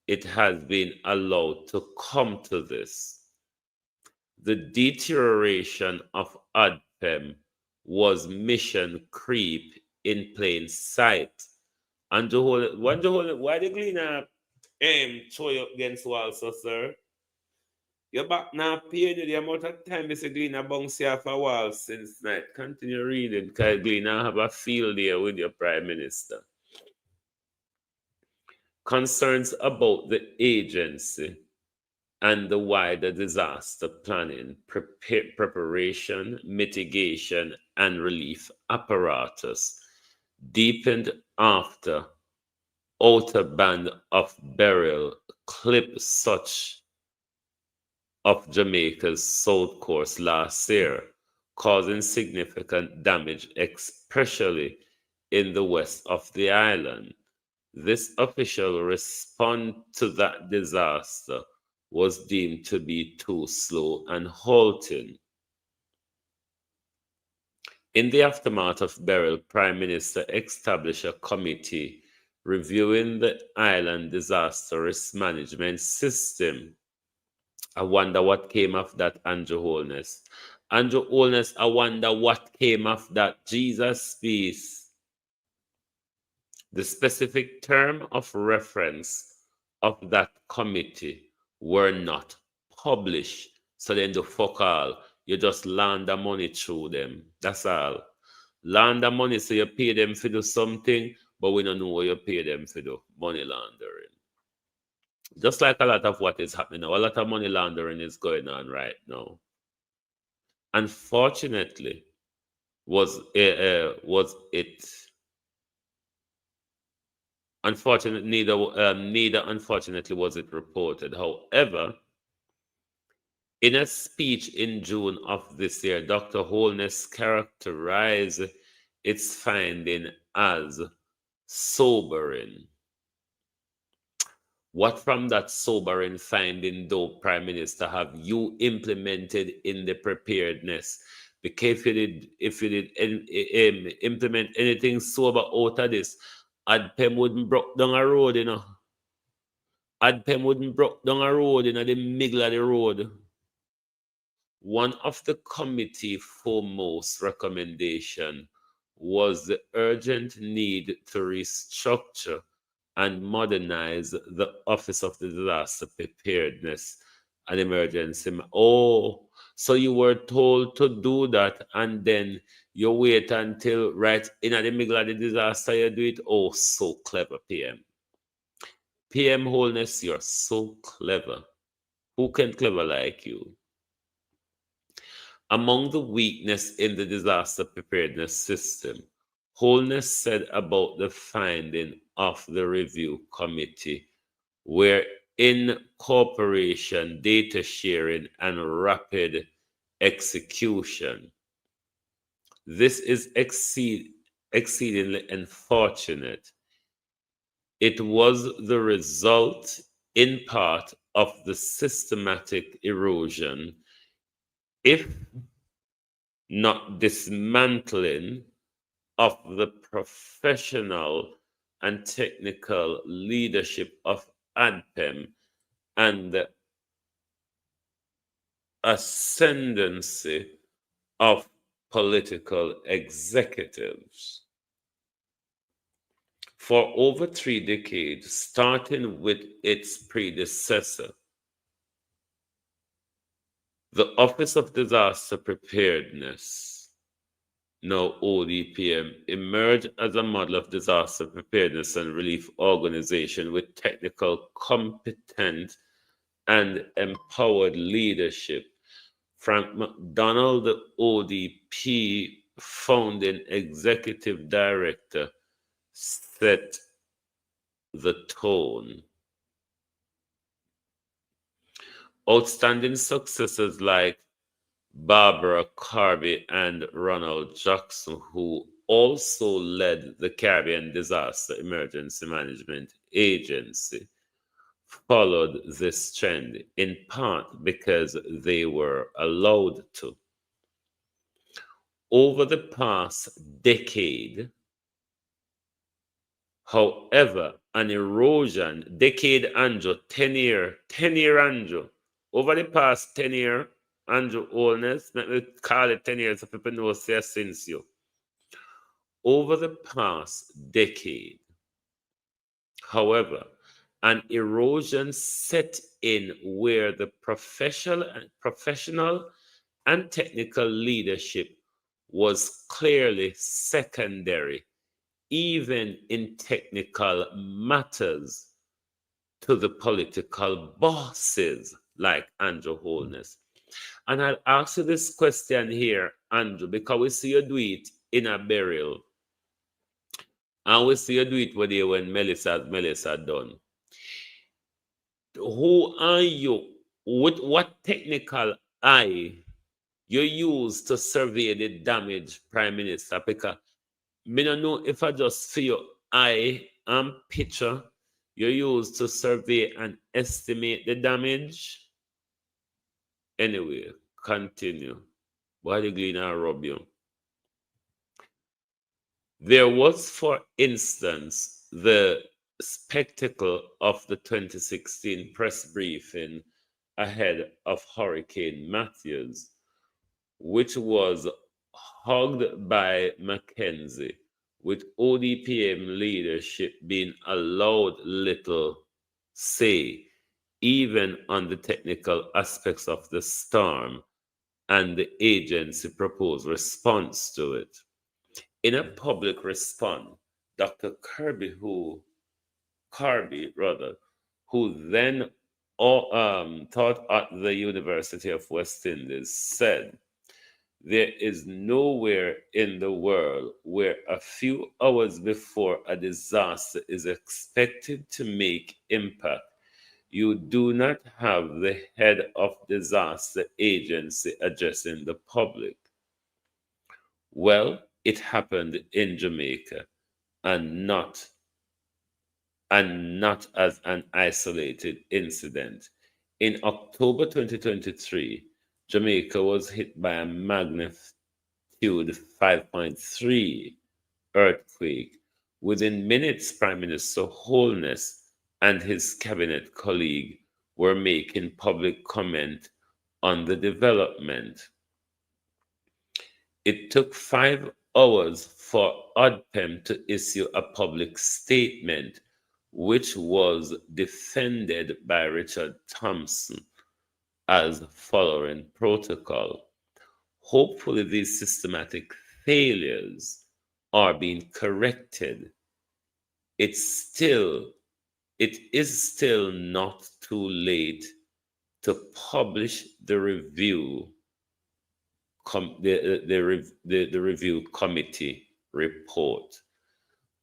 it has been allowed to come to this. The deterioration of ODPEM was mission creep in plain sight. And why the Gleaner throw you against wall, so sir? You're back now paying you the amount of time Mr. Gleaner bounce you off a wall since night. Continue reading, because Gleaner have a field there with your Prime Minister. Concerns about the agency and the wider disaster planning, preparation, mitigation, and relief apparatus deepened after outer band of burial clipped such of Jamaica's south coast last year, causing significant damage, especially in the west of the island. This official response to that disaster was deemed to be too slow and halting. In the aftermath of burial, Prime Minister established a committee reviewing the island disaster risk management system. I wonder what came of that, Andrew Holness. Andrew Holness, I wonder what came of that. Jesus peace. The specific term of reference of that committee were not published. So then the fuck all. You just launder money through them. That's all. Launder money, so you pay them to do something, but we don't know what you pay them to do. Money laundering. Just like a lot of what is happening now, a lot of money laundering is going on right now. Unfortunately, neither unfortunately was it reported. However, in a speech in June of this year, Dr. Holness characterized its finding as sobering. What from that sobering finding, though, Prime Minister, have you implemented in the preparedness? Because if you did implement anything sober out of this, ADPEM wouldn't broke down a road, ADPEM wouldn't broke down a road in the middle of the road. One of the committee foremost recommendation was the urgent need to restructure and modernize the Office of the Disaster Preparedness and Emergency. Oh, so you were told to do that, and then you wait until right in the middle of the disaster you do it. Oh, so clever, PM. PM Holness, you're so clever. Who can clever like you? Among the weakness in the disaster preparedness system, Holness said about the finding of the review committee were incorporation, data sharing, and rapid execution. This is exceedingly unfortunate. It was the result, in part, of the systematic erosion, if not dismantling, of the professional and technical leadership of ADPEM and the ascendancy of political executives. For over 3 decades, starting with its predecessor, the Office of Disaster Preparedness, now ODPM, emerged as a model of disaster preparedness and relief organization with technical, competent, and empowered leadership. Frank McDonald, the ODP founding executive director, set the tone. Outstanding successors like Barbara Carby and Ronald Jackson, who also led the Caribbean Disaster Emergency Management Agency, followed this trend, in part because they were allowed to. Over the past decade, however, an erosion, decade Andrew, 10-year Andrew, over the past 10-year, Andrew Holness, let me call it 10 years so people know since you. Over the past decade, however, an erosion set in where the professional and technical leadership was clearly secondary, even in technical matters, to the political bosses like Andrew Holness. And I'll ask you this question here, Andrew, because we see you do it in a burial. And we see you do it when Melissa done. Who are you? With what technical eye you use to survey the damage, Prime Minister? Because me don't know if I just see your eye and picture you use to survey and estimate the damage. Anyway, continue. Why the green and rub you? There was, for instance, the spectacle of the 2016 press briefing ahead of Hurricane Matthews, which was hugged by Mackenzie, with ODPM leadership being allowed little say, even on the technical aspects of the storm and the agency proposed response to it. In a public response, Dr. Carby, who then taught at the University of West Indies, said, "There is nowhere in the world where a few hours before a disaster is expected to make impact, you do not have the head of disaster agency addressing the public." Well, it happened in Jamaica and not and not as an isolated incident. In October 2023, Jamaica was hit by a magnitude 5.3 earthquake. Within minutes, Prime Minister Holness and his cabinet colleague were making public comment on the development. It took 5 hours for ODPEM to issue a public statement, which was defended by Richard Thompson as following protocol. Hopefully, these systematic failures are being corrected. It is still not too late to publish the review the review committee report.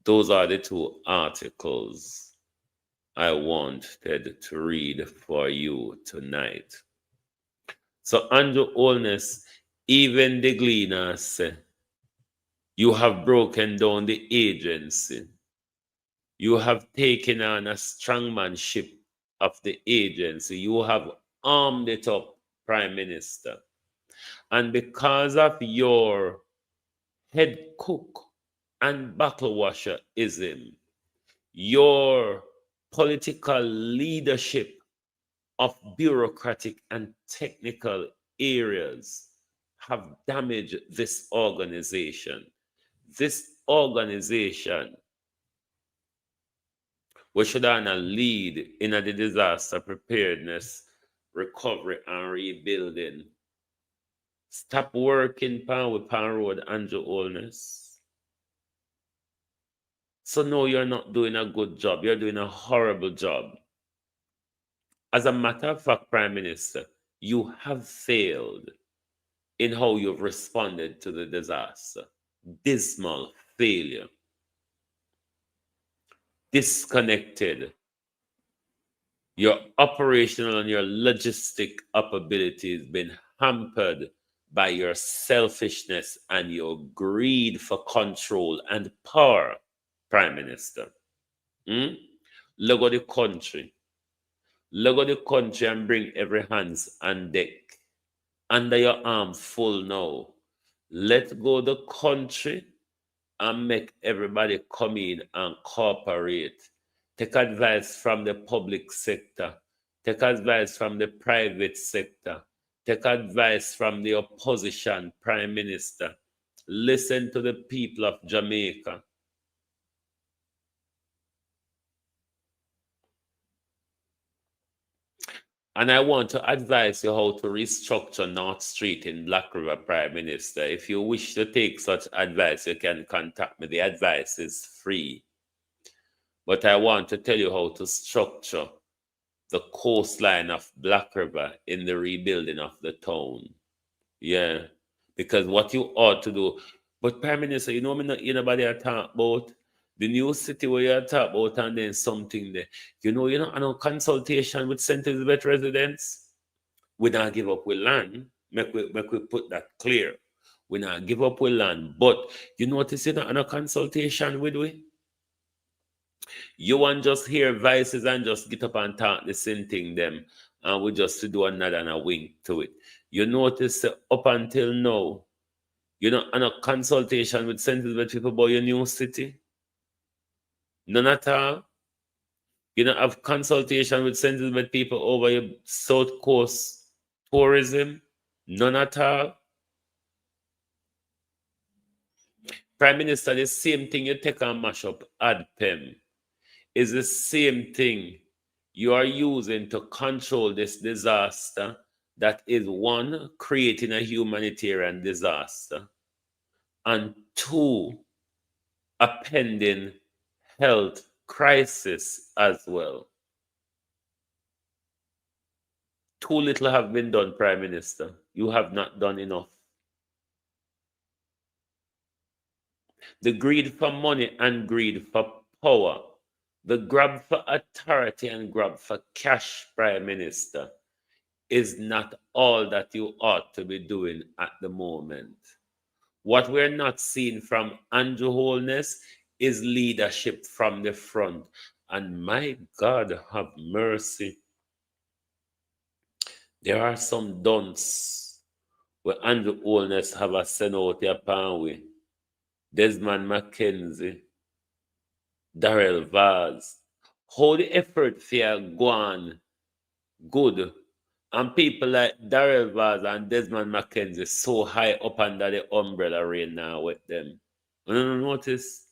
Those are the 2 articles I wanted to read for you tonight. So Andrew Holness, even the gleaners say, you have broken down the agency. You have taken on a strongmanship of the agency. You have armed it up, Prime Minister. And because of your head cook and bottle washerism, your political leadership of bureaucratic and technical areas have damaged this organization. This organization, we should lead in the disaster preparedness, recovery, and rebuilding. Stop working with Pan Road, Andrew Holness. So no, you're not doing a good job. You're doing a horrible job. As a matter of fact, Prime Minister, you have failed in how you've responded to the disaster. Dismal failure. Disconnected. Your operational and your logistic ability has been hampered by your selfishness and your greed for control and power, Prime Minister. Look at the country. Look at the country and bring every hands on deck. Under your arm full now. Let go the country and make everybody come in and cooperate. Take advice from the public sector. Take advice from the private sector. Take advice from the opposition, Prime Minister. Listen to the people of Jamaica. And I want to advise you how to restructure North Street in Black River, Prime Minister. If you wish to take such advice, you can contact me. The advice is free. But I want to tell you how to structure the coastline of Black River in the rebuilding of the town. Yeah. Because what you ought to do. But Prime Minister, you know me not anybody I talk about the new city where you talk about and then something there. You know, I know consultation with St. Elizabeth residents. We not give up with land. Make we put that clear. We not give up with land. But you notice you know consultation with we. You want just hear voices and just get up and talk the same thing them. And we just do another and a wink to it. You notice up until now, on a consultation with St. Elizabeth people about your new city. None at all. You don't have consultation with St. Elizabeth people over your South Coast tourism. None at all. Prime Minister, the same thing you take and mash up ADPEM is the same thing you are using to control this disaster that is, 1, creating a humanitarian disaster, and 2, a pending health crisis as well. Too little have been done, Prime Minister. You have not done enough. The greed for money and greed for power, the grab for authority and grab for cash, Prime Minister, is not all that you ought to be doing at the moment. What we're not seeing from Andrew Holness is leadership from the front. And my God, have mercy. There are some dunce where Andrew Holness have a send out upon we. Desmond Mackenzie, Darrell Vaz. How the effort for go on good. And people like Darrell Vaz and Desmond Mackenzie so high up under the umbrella rain now with them. You don't notice?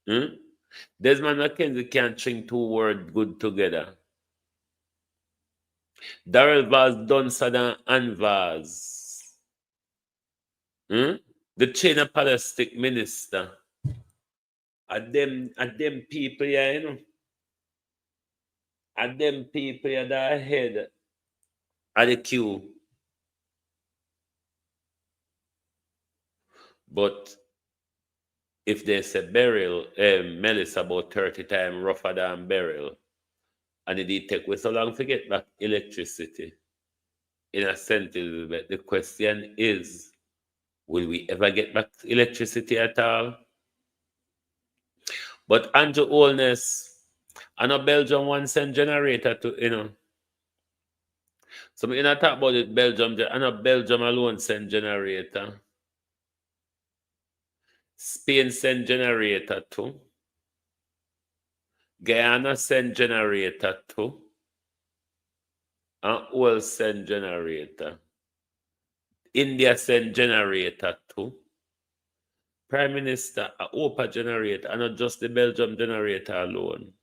Hmm? Desmond Mackenzie can't string two words good together. Darrell Vaz done Saddam and Vaz. Hmm? The China Palestine minister. At them people here, you know. At them people here that ahead at the queue. But if they say Beryl, Melis about 30 times rougher than Beryl, and it did take we so long to get back electricity. In a sense, Elizabeth, the question is, will we ever get back electricity at all? But Andrew Holness, I know Belgium one send generator to, you know. So we not talk about it, Belgium, I know Belgium alone send generator. Spain send generator too. Guyana send generator too. And all send generator. India send generator too. Prime Minister, a OPA generator, and not just the Belgium generator alone.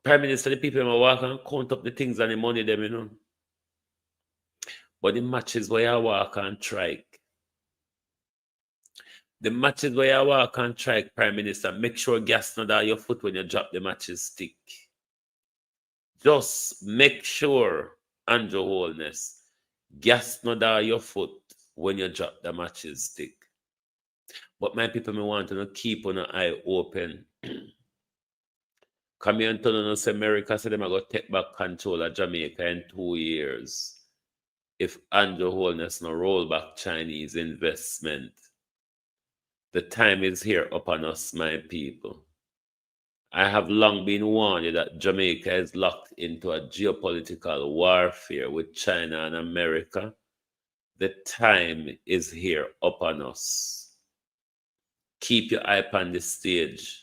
Prime Minister, the people will walk and count up the things and the money them, you know. But the matches where you walk and strike. The matches where you walk and strike, Prime Minister, make sure gas not at your foot when you drop the matches stick. Just make sure, Andrew Holness, gas not at your foot when you drop the matches stick. But my people, me want to keep on an eye open. Come here and tell us America said them are going to take back control of Jamaica in 2 years if Andrew Holness no roll back Chinese investment. The time is here upon us, my people. I have long been warned that Jamaica is locked into a geopolitical warfare with China and America. The time is here upon us. Keep your eye on the stage.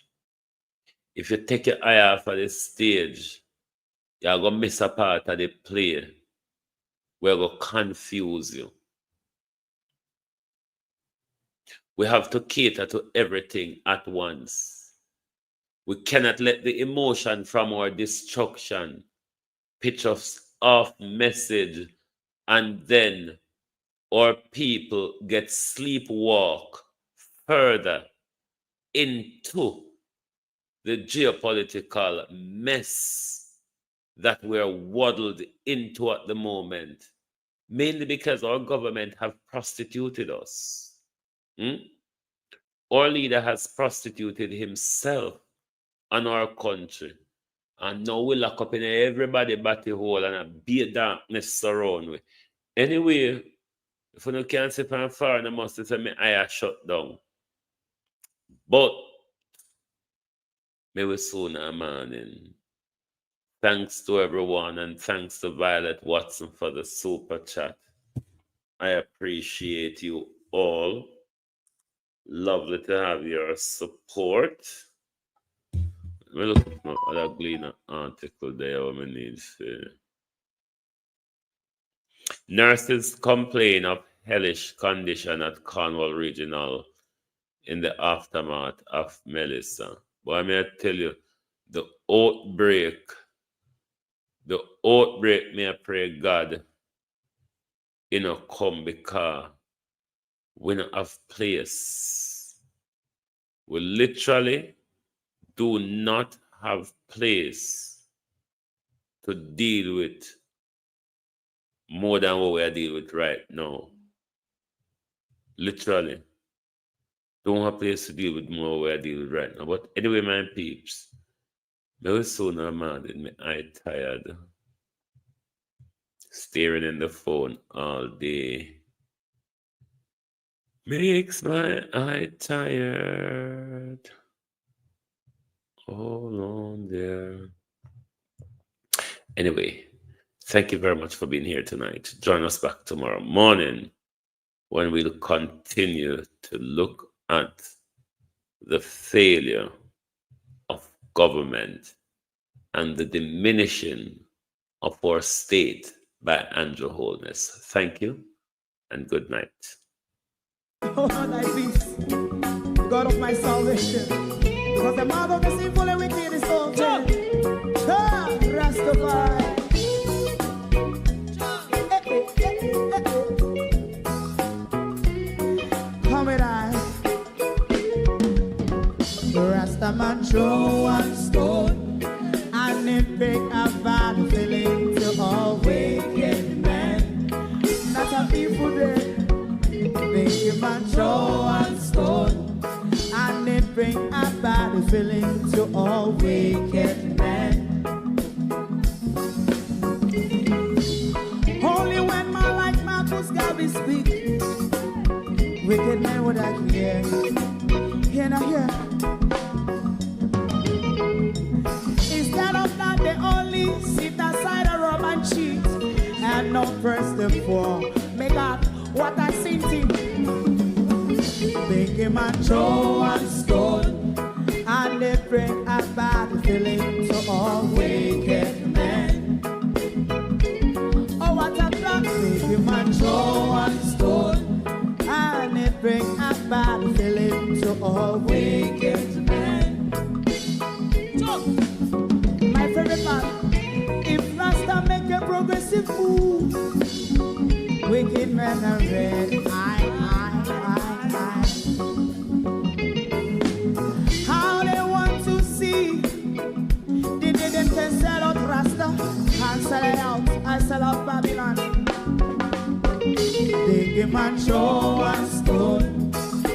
If you take your eye off of the stage, you're going to miss a part of the play. We're going to confuse you. We have to cater to everything at once. We cannot let the emotion from our destruction pitch us off message and then our people get sleepwalk further into the geopolitical mess that we're waddled into at the moment, mainly because our government have prostituted us. Our leader has prostituted himself and our country. And now we lock up in everybody batty hole and a beat darkness surround we. Anyway, if you can't see from far, I must say my eye shut down. But maybe sooner morning. Thanks to everyone and thanks to Violet Watson for the super chat. I appreciate you all. Lovely to have your support. We're looking for other Gleaner article there. We need nurses complain of hellish condition at Cornwall Regional in the aftermath of Melissa. But I may tell you, the outbreak, may I pray God, come because we don't have place. We literally do not have place to deal with more than what we are dealing with right now. Literally. Don't have place to deal with more what we are dealing with right now. But anyway, my peeps, very soon I'm in my eye tired. Staring in the phone all day makes my eye tired. Hold on there. Anyway, thank you very much for being here tonight. Join us back tomorrow morning when we'll continue to look at the failure of government and the diminishing of our state by Andrew Holness. Thank you and good night. Oh, thy peace, God of my salvation, because the mouth of the sinful and wicked is all dead. Rastafari. Come with I. Rastaman throw one stone and it break a bad feeling to all wicked men. That's a people day. Make a man throw one stone and it bring a bad feeling to all wicked men. Only when man like Marcus Garvey speak, wicked men would I hear. Hear not hear. Instead of that, they only sit aside a rub and cheat and not press the poor. Make up what I seen to. Make a man throw one stone and they bring a bad feeling to all wicked men. Oh, what a plan. Make a man throw one stone and they bring a bad feeling to all wicked men. My favorite part, if Rasta make a progressive move, wicked men are red. How they want to see the day them can sell out Rasta and sell it out and sell out Babylon. They give man show one stone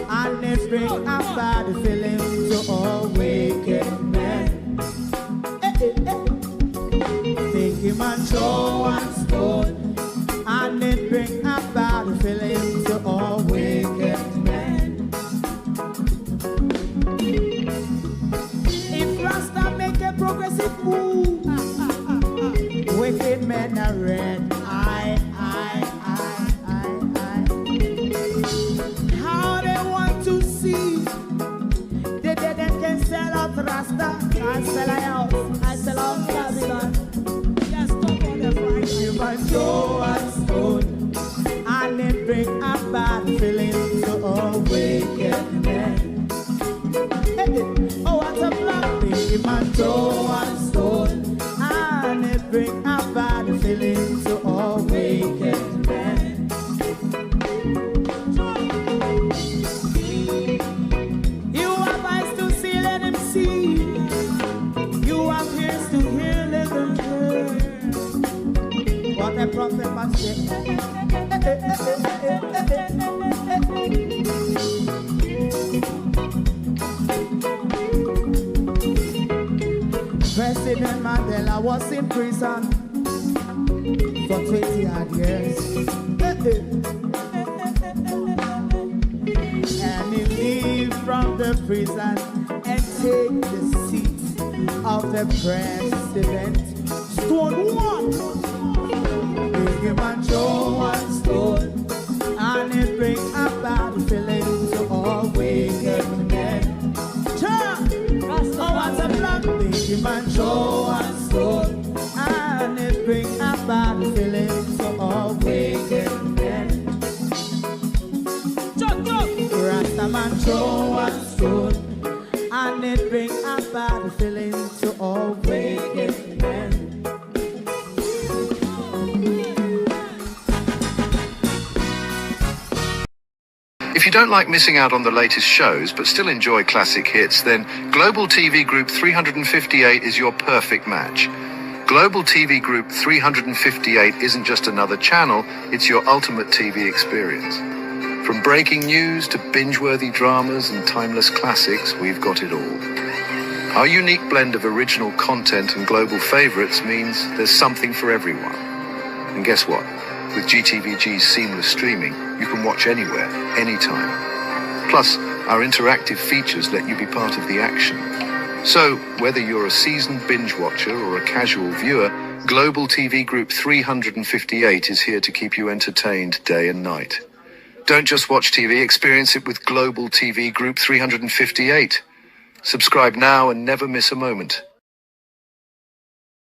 and they bring a bad feeling to all wicked men. They give man show one stone and it bring a bad feeling to all wicked men. If Rasta make a progressive move, wicked men are red. How they want to see the dead and can sell out Rasta and sell out, I sell out Babylon. Just stop on the Friday. You might show one stone and it bring a bad feeling to all wicked men. Oh, what a black baby man throw one stone and it bring a bad feeling to all wicked men. You have eyes to see, let him see. You have ears to hear, let them hear. What a prophet must say. President Mandela was in prison for 20 odd years. And he leave from the prison and take the seat of the president. Stone one. Big man show one stone and it bring a bad feeling to all wicked men. Oh, what's a black big man show one stone and it bring a bad feeling to all wicked men. Rasta man show one stone and it bring a bad feeling to all wicked men. If you don't like missing out on the latest shows but still enjoy classic hits, then Global TV Group 358 is your perfect match. Global TV Group 358 isn't just another channel, it's your ultimate TV experience. From breaking news to binge-worthy dramas and timeless classics, we've got it all. Our unique blend of original content and global favorites means there's something for everyone. And guess what? With GTVG's seamless streaming, you can watch anywhere, anytime. Plus, our interactive features let you be part of the action. So, whether you're a seasoned binge watcher or a casual viewer, Global TV Group 358 is here to keep you entertained day and night. Don't just watch TV, experience it with Global TV Group 358. Subscribe now and never miss a moment.